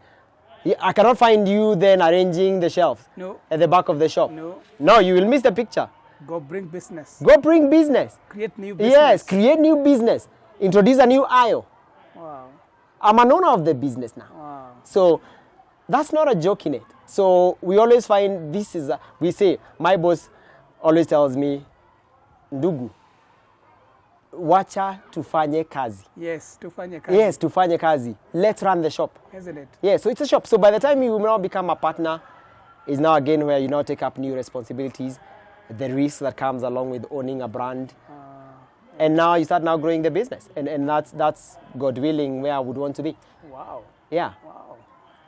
I cannot find you then arranging the shelves at the back of the shop. No, you will miss the picture. Go bring business. Go bring business. Create new business. Yes, create new business. Introduce a new aisle. Wow. I'm an owner of the business now. Wow. So that's not a joke in it. So we always find this is, we say, my boss always tells me, ndugu, wacha tufanye kazi. Yes, tufanye kazi. Yes, tufanye kazi. Let's run the shop. Isn't it? Yes, so it's a shop. So by the time you now become a partner, is now again where you now take up new responsibilities, the risk that comes along with owning a brand. And now you start now growing the business. And that's God willing where I would want to be. Wow. Yeah. Wow.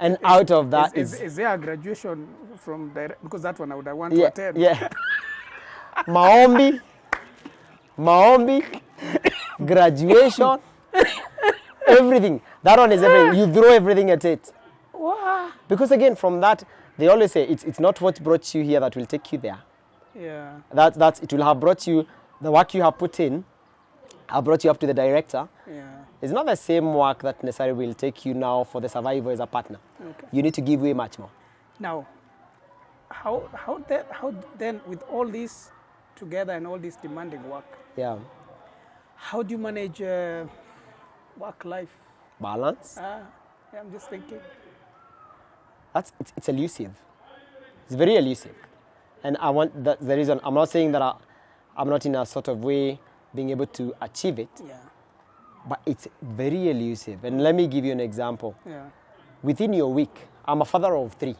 And out of that is there a graduation from direct, because that one I would want to attend. Yeah. Maombi, graduation, everything. That one is everything. You throw everything at it. Wow. Because again, from that, they always say it's not what brought you here that will take you there. Yeah. That's it will have brought you, the work you have put in, have brought you up to the director. Yeah. It's not the same work that necessarily will take you now for the survival as a partner. Okay. You need to give way much more. Now, how then with all this together and all this demanding work, how do you manage work-life balance? I'm just thinking. It's elusive. It's very elusive. And I want the reason, I'm not saying that I'm not in a sort of way being able to achieve it, but it's very elusive. And let me give you an example. Yeah. Within your week, I'm a father of 3,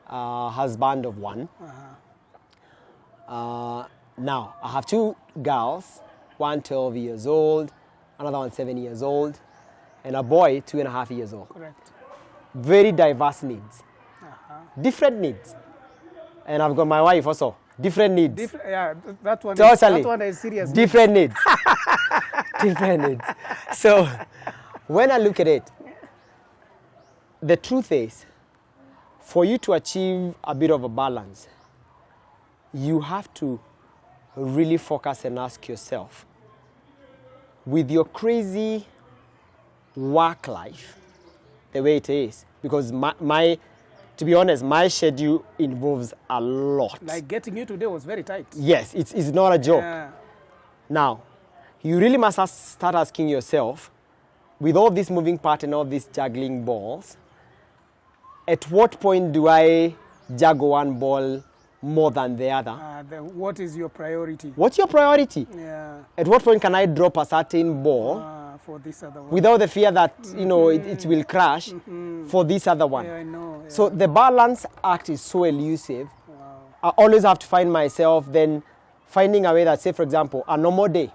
husband of 1. Now, I have 2 girls, one 12 years old, another one 7 years old, and a boy 2.5 years old. Correct. Very diverse needs, different needs. And I've got my wife also, different needs. That one. Totally. That one is serious. Different needs. Different needs. So, when I look at it, the truth is, for you to achieve a bit of a balance, you have to really focus and ask yourself, with your crazy work life, the way it is, because to be honest, my schedule involves a lot. Like getting you today was very tight. Yes, it's not a joke. Yeah. Now, you really must start asking yourself, with all this moving part and all these juggling balls, at what point do I juggle one ball more than the other? What is your priority? What's your priority? Yeah. At what point can I drop a certain ball for this other one, without the fear that it will crash for this other one? Yeah, I know. Yeah. So the balance act is so elusive I always have to find myself then finding a way that, say, for example, a normal day,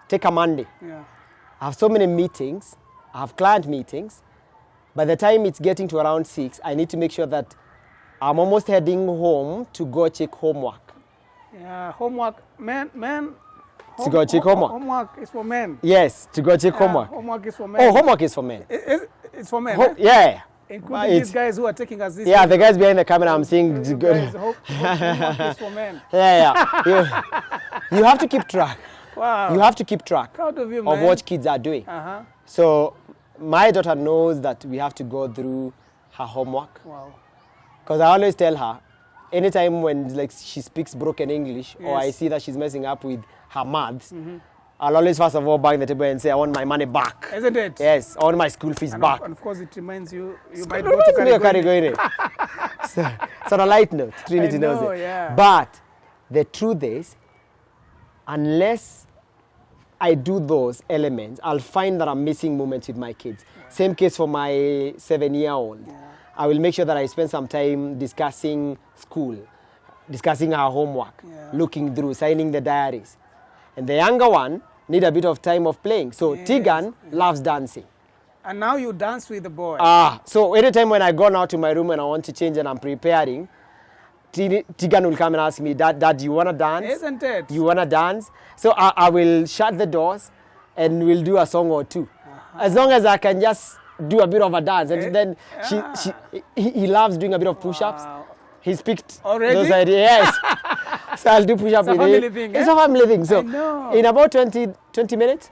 take a Monday. Yeah. I have so many meetings, I have client meetings. By the time it's getting to around 6, I need to make sure that I'm almost heading home to go check homework. Yeah, homework, men. To go check homework. Homework is for men. Yes, to go check homework. Homework is for men. Oh, homework is for men. It's for men. Yeah. Including these guys who are taking us this. Yeah, the guys behind the camera, I'm seeing. Homework is for men. Yeah. You have to keep track. Wow. You have to keep track Proud of you, man. of what kids are doing. So my daughter knows that we have to go through her homework. Wow. Because I always tell her, anytime when like she speaks broken English, or I see that she's messing up with her maths, I'll always first of all bang the table and say, I want my money back. Isn't it? Yes, I want my school fees back. And of course, it reminds you might go to Karigoi. So on a light note, Trinity knows it. Yeah. But the truth is, unless I do those elements, I'll find that I'm missing moments with my kids. Same case for my 7-year-old. Yeah. I will make sure that I spend some time discussing school, discussing her homework, looking through, signing the diaries. And the younger one need a bit of time of playing. So Tigan loves dancing. And now you dance with the boy. So anytime when I go now to my room and I want to change and I'm preparing, Tigan will come and ask me, Dad, you want to dance? Isn't it? You want to dance? So I will shut the doors and we'll do a song or two. As long as I can just do a bit of a dance. And then he loves doing a bit of push-ups. Wow. He's picked Already? those ideas. Yes. So I'll do push-up with him. It's a family thing. It's a family thing. So I know. in about 20 minutes,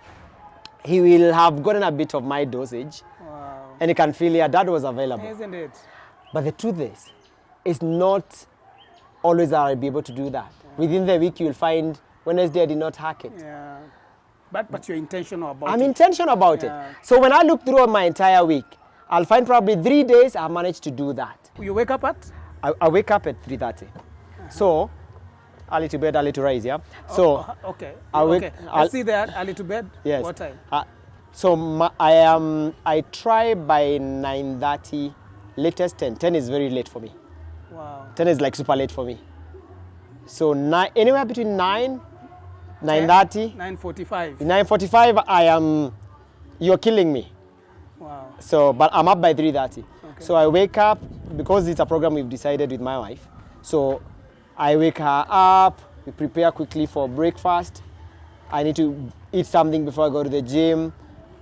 he will have gotten a bit of my dosage. Wow. And he can feel, yeah, Dad was available. Isn't it? But the truth is, it's not always that I'll be able to do that. Within the week, you'll find Wednesday I did not hack it. Yeah. But you're intentional about it. I'm intentional about it. So when I look through my entire week, I'll find probably 3 days I managed to do that. You wake up at? I wake up at 3:30. So, early to bed, early to rise, yeah? So, okay. I'll see that early to bed? Yes. What time? I try by 9:30, latest 10. 10 is very late for me. Wow. 10 is like super late for me. So anywhere between 9:30, 9:45. 9:45, you're killing me. Wow. So, but I'm up by 3:30. Okay. So I wake up, because it's a program we've decided with my wife. So I wake her up, we prepare quickly for breakfast. I need to eat something before I go to the gym.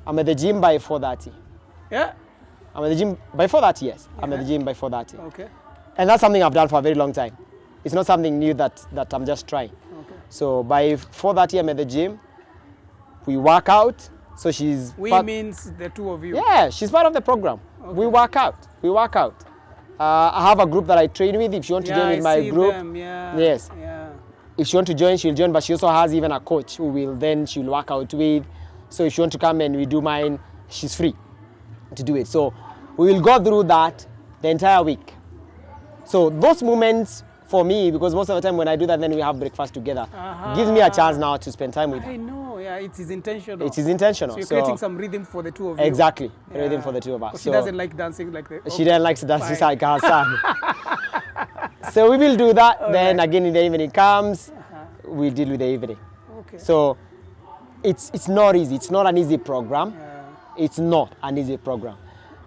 I'm at the gym by 4:30. Yeah? I'm at the gym by 4:30, yes. I'm at the gym by 4:30. Okay. And that's something I've done for a very long time. It's not something new that I'm just trying. Okay. So by 4:30, I'm at the gym. We work out. So she's... means the two of you? Yeah, she's part of the program. Okay. We work out. I have a group that I train with. If you want to join with my group. Yes. Yeah. If she want to join, she'll join. But she also has even a coach who she'll work out with. So if she want to come and we do mine, she's free to do it. So we will go through that the entire week. So those moments for me, because most of the time when I do that, then we have breakfast together. Gives me a chance now to spend time with her. I know, yeah, it is intentional. It is intentional. So you're creating some rhythm for the two of you. Exactly, rhythm for the two of us. She doesn't like dancing like that. She doesn't like dancing like her son. So we will do that. Then again in the evening comes, we'll deal with the evening. Okay. So it's not easy. It's not an easy program. Yeah. It's not an easy program.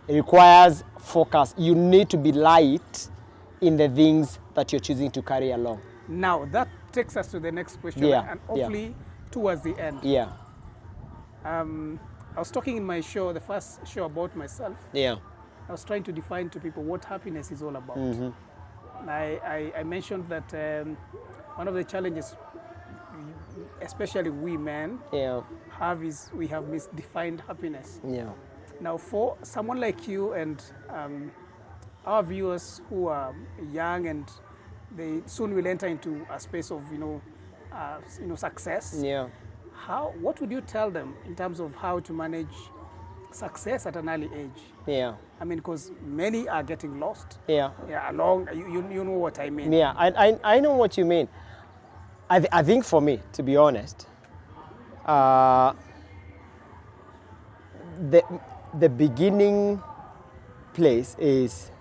It requires focus. You need to be light in the things that you're choosing to carry along. Now, that takes us to the next question, and hopefully towards the end. Yeah. I was talking in my show, the first show about myself. Yeah. I was trying to define to people what happiness is all about. Mm-hmm. And I mentioned that one of the challenges, especially we men, have is we have misdefined happiness. Yeah. Now, for someone like you and our viewers who are young and they soon will enter into a space of success. Yeah. What would you tell them in terms of how to manage success at an early age? Yeah. I mean, because many are getting lost. Yeah. Yeah. You know what I mean. Yeah. I know what you mean. I think for me, to be honest, the beginning place is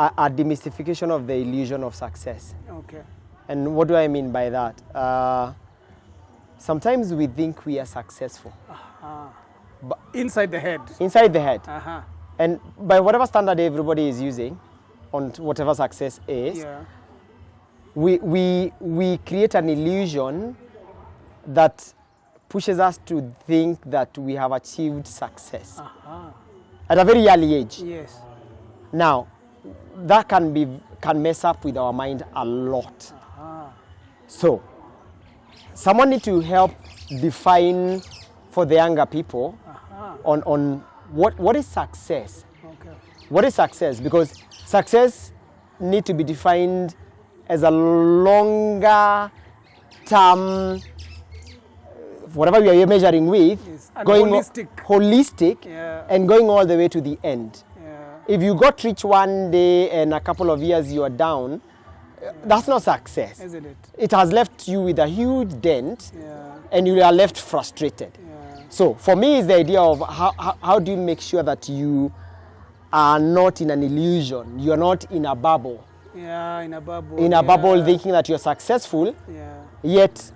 a demystification of the illusion of success. Okay. And what do I mean by that? Sometimes we think we are successful. But inside the head. Inside the head. Uh-huh. And by whatever standard everybody is using on whatever success is, Yeah. we create an illusion that pushes us to think that we have achieved success at a very early age. Yes. Now, that can mess up with our mind a lot. So, someone needs to help define for the younger people on what is success. Okay. What is success? Because success needs to be defined as a longer term, whatever we are measuring with, Yes. going Holistic. yeah. And going all the way to the end. Yeah. If you got rich one day and a couple of years you are down, that's not success. Isn't it? It has left you with a huge dent, Yeah. and you are left frustrated. Yeah. So for me, it's the idea of how do you make sure that you are not in an illusion, you are not in a bubble. Yeah, in a bubble. In a bubble thinking that you're successful, Yeah. yet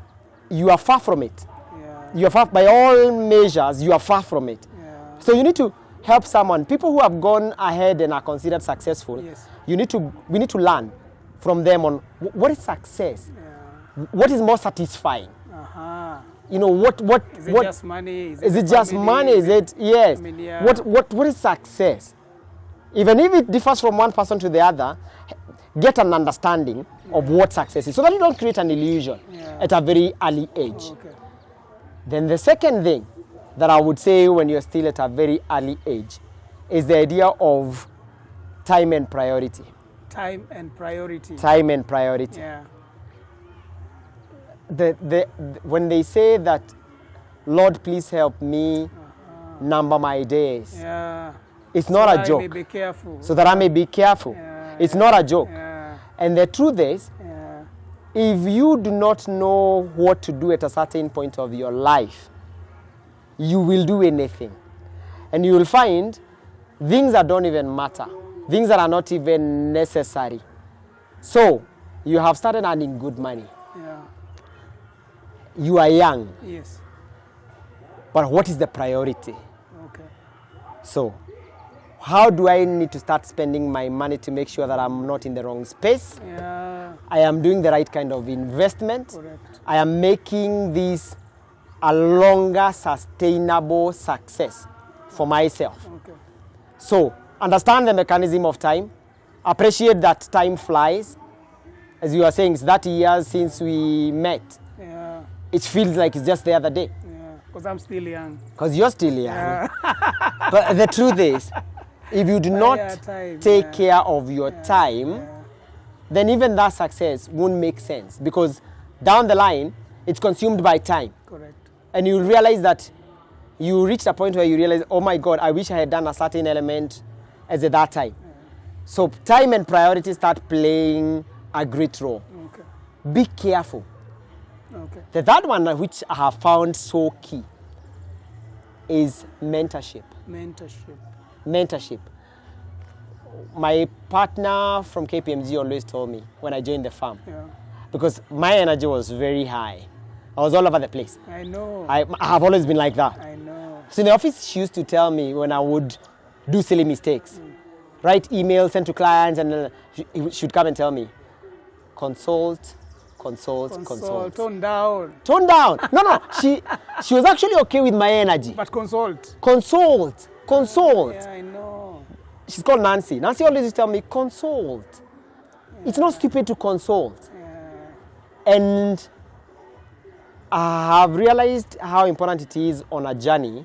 you are far from it. Yeah. You are far, by all measures, you are far from it. Yeah. So you need to help someone, people who have gone ahead and are considered successful. Yes. We need to learn from them on what is success, Yeah. what is more satisfying. Uh-huh. You know, what Is it just money? is it just money? Is it, yes. I mean, yeah. What is success? Even if it differs from one person to the other, get an understanding of what success is so that you don't create an illusion at a very early age. Okay. Then the second thing that I would say when you're still at a very early age is the idea of time and priority. Time and priority. Time and priority. Yeah. When they say that, Lord, please help me number my days, Yeah. it's not a joke. I may be careful. So that I may be careful. Yeah, It's not a joke. Yeah. And the truth is, Yeah. if you do not know what to do at a certain point of your life, you will do anything. And you will find things that don't even matter, things that are not even necessary. So, you have started earning good money. Yeah. You are young, Yes. but what is the priority? Okay. So, how do I need to start spending my money to make sure that I'm not in the wrong space? Yeah. I am doing the right kind of investment. Correct. I am making this a longer sustainable success for myself. Okay. So, understand the mechanism of time. Appreciate that time flies. As you are saying, it's 30 years since we met. Yeah. It feels like it's just the other day. Yeah. Because I'm still young. Because you're still young. Yeah. But the truth is, if you do not time, take yeah. care of your time, Yeah. then even that success won't make sense. Because down the line, it's consumed by time. Correct. And you realize that you reach a point where you realize, oh my God, I wish I had done a certain element at that time. Yeah. So time and priority start playing a great role. Okay. Be careful. Okay. The third one, which I have found so key, is mentorship. Mentorship. Mentorship. My partner from KPMG always told me when I joined the firm, Yeah. because my energy was very high. I was all over the place. I know. I have always been like that. I know. So in the office, she used to tell me when I would do silly mistakes, write emails, send to clients, and she would come and tell me, consult. Tone down. Tone down. No. She was actually okay with my energy. But consult. Consult. Yeah, I know. She's called Nancy. Nancy always used to tell me, consult. Yeah. It's not stupid to consult. Yeah. And I have realized how important it is on a journey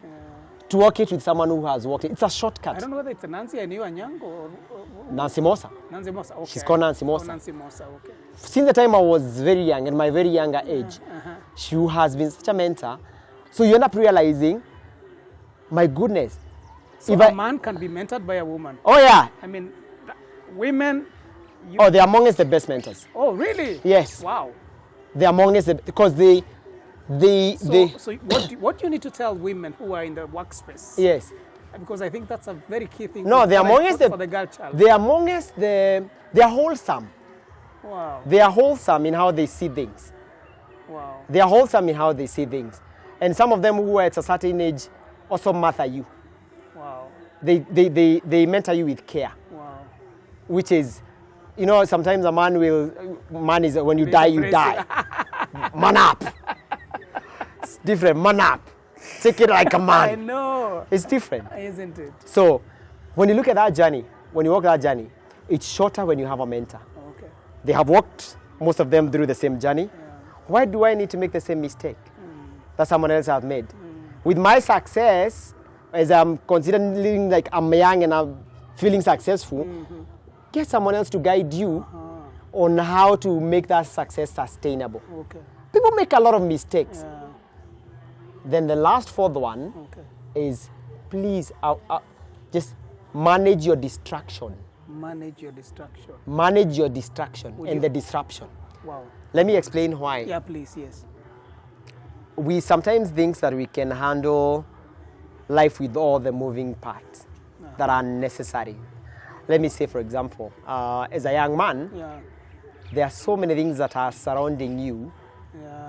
to walk it with someone who has walked it. It's a shortcut. I don't know whether it's a Nancy I knew Anyango or Nancy Mosa. Nancy Mosa. Okay. She's called Nancy Mosa. Oh, Nancy Mosa. Okay. Since the time I was very young, at my very younger age, she has been such a mentor. So you end up realizing, my goodness. So if a man can be mentored by a woman. Oh yeah. I mean, women. Oh, they're amongst the best mentors. Oh, really? Yes. Wow. They're amongst the, because So what do you need to tell women who are in the workspace? Yes. Because I think that's a very key thing. No, they're amongst for the girl child. They're amongst they're wholesome. Wow. They are wholesome in how they see things. Wow. They are wholesome in how they see things. And some of them who are at a certain age also mentor you. Wow. They mentor you with care. Wow. Which is, you know, sometimes a man is when you die, you die. Man up. It's different, man up. Take it like a man. I know. It's different. Isn't it? So, when you look at that journey, when you walk that journey, it's shorter when you have a mentor. Okay. They have walked, most of them, through the same journey. Yeah. Why do I need to make the same mistake that someone else has made? With my success, as I'm considering like I'm young and I'm feeling successful, get someone else to guide you on how to make that success sustainable. Okay. People make a lot of mistakes. Yeah. Then the last fourth one is, please, just manage your distraction. Manage your distraction. Manage your distraction and the disruption. Wow. Let me explain why. Yeah, please, yes. We sometimes think that we can handle life with all the moving parts that are necessary. Let me say, for example, as a young man, there are so many things that are surrounding you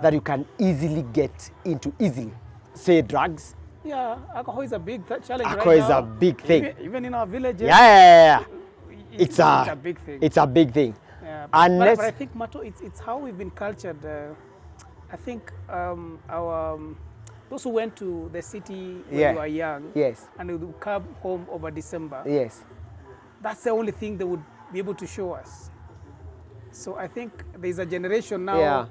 that you can easily get into easily. Say drugs. Yeah, alcohol is a big challenge. Alcohol is a big thing. Even in our villages. Yeah. It's a big thing. It's a big thing. Yeah, Unless, but I think, Mato, it's how we've been cultured. I think those who went to the city when you were young, and they would come home over December. Yes. That's the only thing they would be able to show us. So I think there's a generation now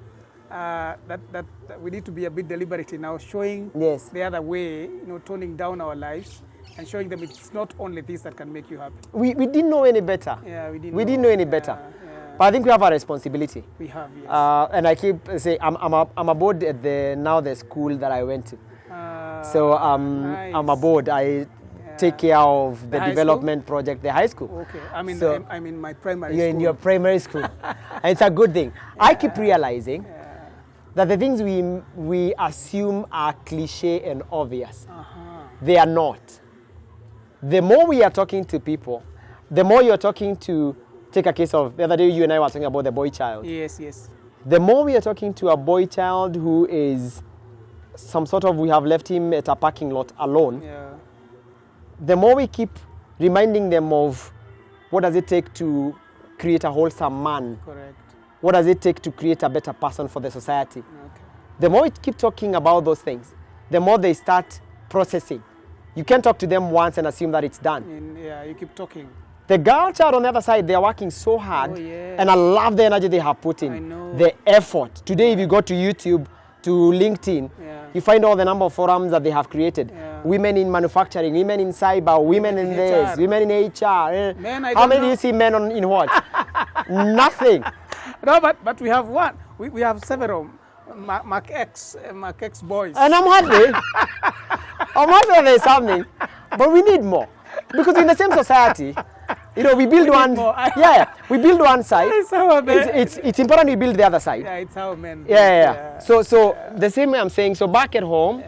that we need to be a bit deliberate in now showing the other way, you know, toning down our lives and showing them it's not only this that can make you happy. We didn't know any better. Yeah, we didn't know any better. But I think we have a responsibility. We have, yes. And I keep saying, I'm aboard at the school that I went to. So nice. I'm aboard. I take care of the development project, the high school. Okay, I'm in my primary You're school. in your primary school. And it's a good thing. I keep realizing that the things we assume are cliche and obvious, they are not. The more we are talking to people, the more you're talking to, take a case of, the other day you and I were talking about the boy child. Yes, yes. The more we are talking to a boy child who is we have left him at a parking lot alone, the more we keep reminding them of what does it take to create a wholesome man. Correct. What does it take to create a better person for the society? Okay. The more we keep talking about those things, the more they start processing. You can't talk to them once and assume that it's done. You keep talking. The girl child on the other side, they're working so hard, and I love the energy they have put in. I know. The effort. Today, if you go to YouTube, to LinkedIn, you find all the number of forums that they have created. Women in manufacturing, women in cyber, women in this, women in HR. How many do you see men in what? Nothing. No, but we have one. We have several. Mark X boys. And I'm happy. I'm happy that there's something. But we need more. Because in the same society, you know, we build one. We build one side. It's important we build the other side. Yeah, it's how men. So the same way I'm saying. So back at home,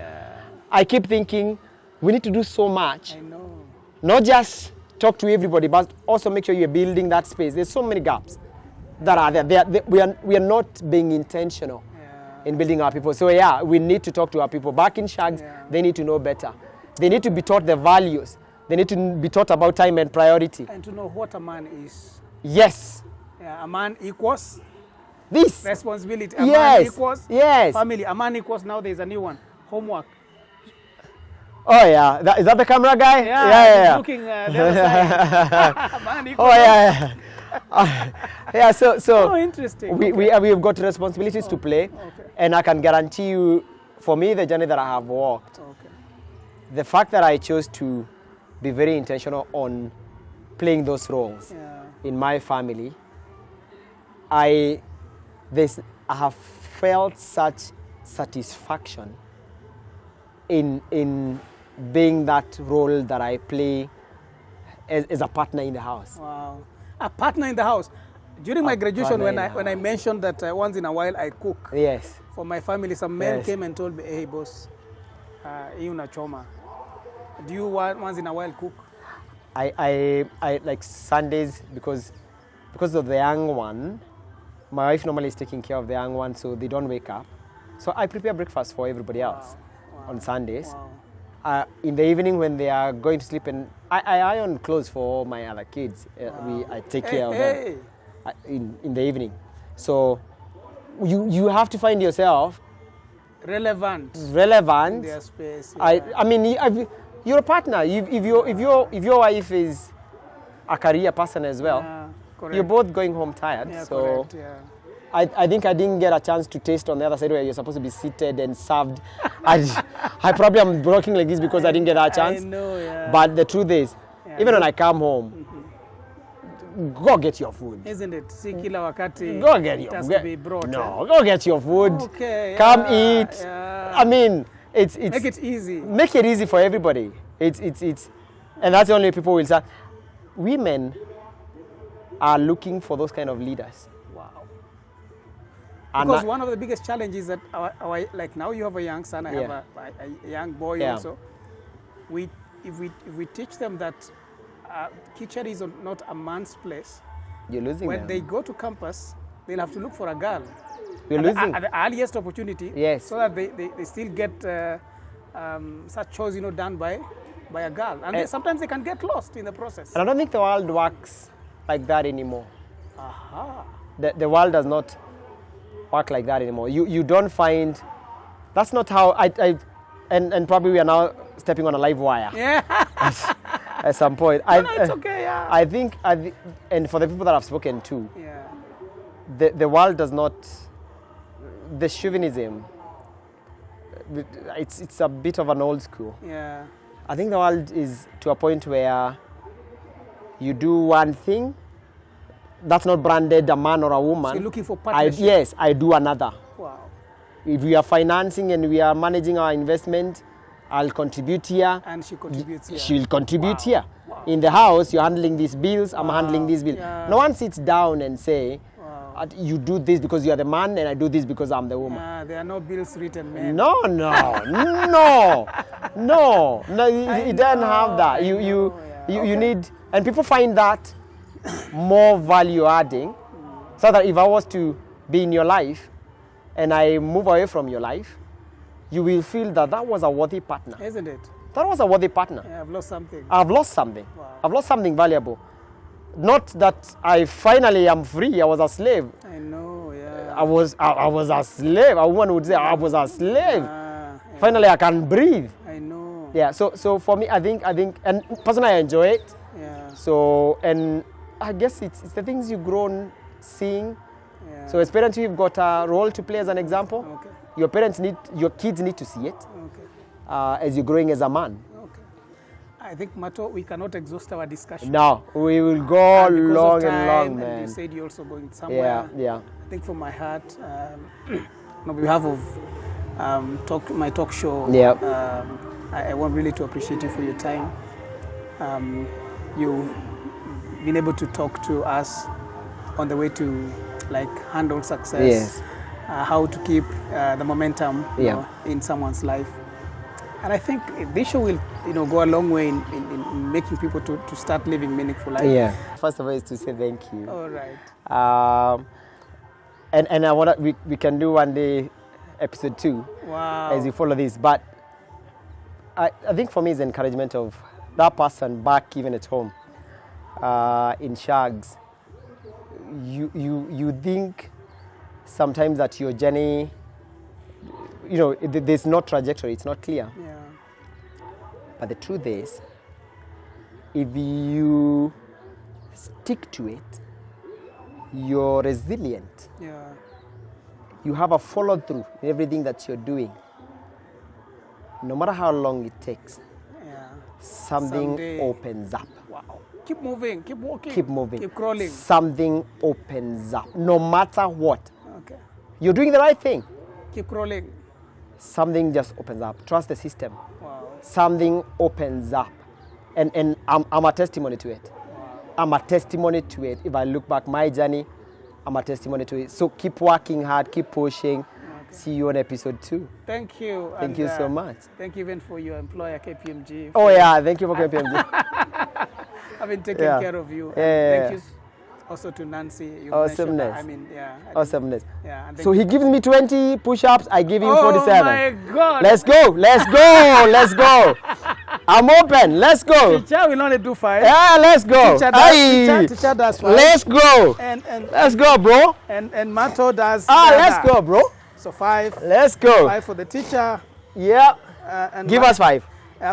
I keep thinking we need to do so much. I know. Not just talk to everybody, but also make sure you're building that space. There's so many gaps that are there. We are not being intentional in building our people. So we need to talk to our people. Back in Shags, they need to know better. They need to be taught the values. They need to be taught about time and priority. And to know what a man is. Yes. Yeah, a man equals this. Responsibility. A man equals family. A man equals, now there's a new one, homework. Oh yeah, is that the camera guy? Yeah. Looking the other side. Man equals. So interesting. We've got responsibilities to play, and I can guarantee you, for me, the journey that I have walked, the fact that I chose to be very intentional on playing those roles in my family, I have felt such satisfaction in being that role that I play as a partner in the house. Wow, a partner in the house. During my graduation, when I mentioned that once in a while I cook for my family, some men came and told me, "Hey boss, you na choma." Do you once in a while cook? I like Sundays because of the young one. My wife normally is taking care of the young one, so they don't wake up. So I prepare breakfast for everybody else on Sundays. Wow. In the evening when they are going to sleep, and I iron clothes for all my other kids. I take care of them in the evening. So you have to find yourself relevant in their space. Yeah. I mean, you're a partner. If your wife is a career person as well, you're both going home tired. Yeah, so correct, yeah. I think I didn't get a chance to taste on the other side where you're supposed to be seated and served. I probably am working like this because I didn't get that chance. I know, yeah. But the truth is, even when I come home, go get your food. Isn't it? Si kila wakati go get your it has food. to be brought. No, go get your food. Okay, come eat. Yeah. I mean, it's make it easy. Make it easy for everybody. It's and that's the only people will say. Women are looking for those kind of leaders. Wow. And because one of the biggest challenges that our like now you have a young son, I have a young boy also. If we teach them that kitchen is not a man's place, you're losing when them. they go to campus, they'll have to look for a girl. You're losing. At the earliest opportunity, yes. So that they still get such chores, done by a girl. And sometimes they can get lost in the process. And I don't think the world works like that anymore. Aha. The world does not work like that anymore. You don't find, that's not how and probably we are now stepping on a live wire. Yeah. At some point. No, it's okay, yeah. I think, and for the people that I've spoken to, yeah. the world does not, the chauvinism, it's a bit of an old school. Yeah. I think the world is to a point where you do one thing, that's not branded a man or a woman. So you're looking for partnership. Yes, I do another. Wow. If we are financing and we are managing our investment, I'll contribute here. And she contributes here. She'll contribute here. Wow. In the house, you're handling these bills, I'm handling these bills. Yeah. No one sits down and say, you do this because you're the man and I do this because I'm the woman. There are no bills written, man. No. It doesn't have that. You need, and people find that more value adding, so that if I was to be in your life and I move away from your life, you will feel that was a worthy partner. Isn't it? That was a worthy partner. Yeah, I've lost something. I've lost something. Wow. I've lost something valuable. Not that I finally am free. I was a slave. I know, yeah. I was a slave. A woman would say, I was a slave. Yeah. Finally, I can breathe. I know. Yeah. So for me, I think, and personally, I enjoy it. Yeah. So, and I guess it's the things you've grown seeing. Yeah. So as parents, you've got a role to play as an example. Okay. Your kids need to see it. Okay. As you're growing as a man. Okay. I think, Mato, we cannot exhaust our discussion. No, we will go long and long, man. And you said you're also going somewhere. Yeah. I think from my heart, on behalf of my talk show, I want really to appreciate you for your time. You've been able to talk to us on the way to handle success. Yes. How to keep the momentum in someone's life. And I think this show will go a long way in making people to start living meaningful life. Yeah. First of all is to say thank you. All right. And I want we can do one day episode 2. Wow. As you follow this. But I think for me it's encouragement of that person back even at home in Shags. You think sometimes that your journey, there's no trajectory, it's not clear. Yeah. But the truth is, if you stick to it, you're resilient. Yeah. You have a follow through in everything that you're doing. No matter how long it takes, something opens up. Wow. Keep moving, keep walking. Keep moving. Keep crawling. Something opens up, no matter what. Okay. You're doing the right thing. Keep crawling. Something just opens up. Trust the system. Wow. Something opens up. And I'm a testimony to it. Wow. I'm a testimony to it. If I look back my journey, I'm a testimony to it. So keep working hard, keep pushing. see you on episode 2. Thank you. Thank you so much. Thank you even for your employer, KPMG. Oh yeah, thank you for KPMG. I've been taking care of you. Thank you also to Nancy. You Awesomeness. I mean, Awesomeness. Yeah. So he gives me 20 push-ups, I give him 47. Oh my God. Let's go. Let's go. Let's go. I'm open. Let's go. Teacher will only do 5. Yeah, let's go. Teacher does 5. Let's go. And let's go, bro. And Mato does. Let's go, bro. So 5. Let's go. 5 for the teacher. Yeah. And give us 5.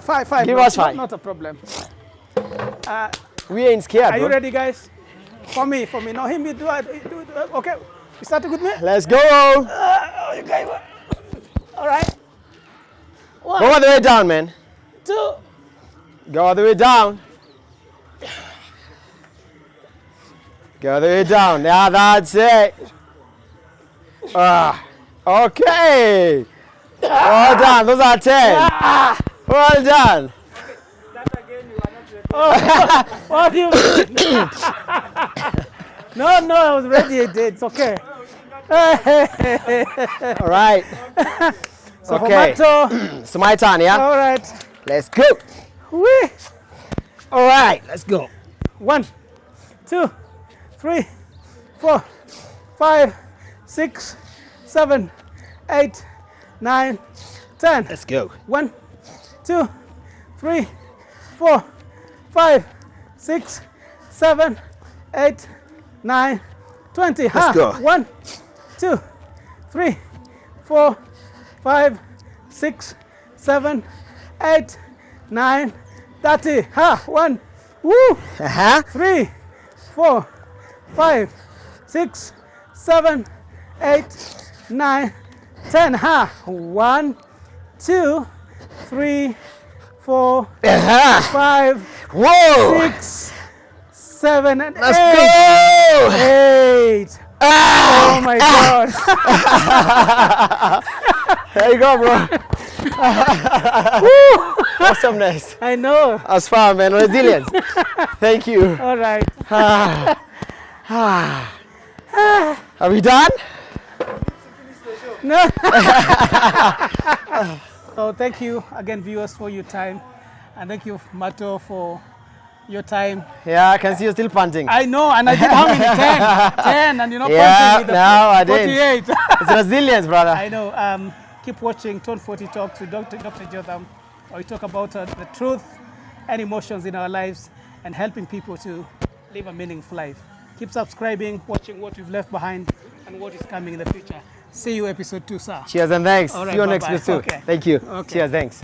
5. Give us 5. Not a problem. We ain't scared. Are you ready, guys? For me. No, him. You do it. Okay. You started with me. Let's go. Okay. All right. 1. Go all the way down, man. 2. Go all the way down. Go all the way down. Yeah, that's it. Okay. Well done. Those are 10. Well done. What do you mean? No, I was ready. It's okay. All right. So okay. It's my turn, yeah? All right. Let's go. Whee. All right, let's go. 1, 2, 3, 4, 5, 6, 7, 8, 9, 10. Let's go. 1, 2, 3, 4, 5, 6, 7, 8, 9, 20. Let's go. 1, 2, 3, 4, 5, 6, 7, 8, 9, 30. 1, 3, 4, 5, 6, 7, 8, 9, 10. 1, 2, 3, 4, 5, Whoa. 6, 7, and 8. Let's go. 8. Oh my God. There you go, bro. Awesomeness. I know. As far, man. Resilience. Thank you. All right. Are we done? No. So thank you again, viewers, for your time. And thank you, Mato, for your time. Yeah, I can see you're still panting. I know, and I did how many? 10, and you're not yeah, punching with the no, I 48. didn't. It's resilience, brother. I know. Keep watching Tone 40 Talks with Dr. Jotham, where we talk about the truth and emotions in our lives and helping people to live a meaningful life. Keep subscribing, watching what we've left behind and what is coming in the future. See you episode 2, sir. Cheers and thanks. All right, see you on next episode. Okay. Thank you. Okay. Cheers, thanks.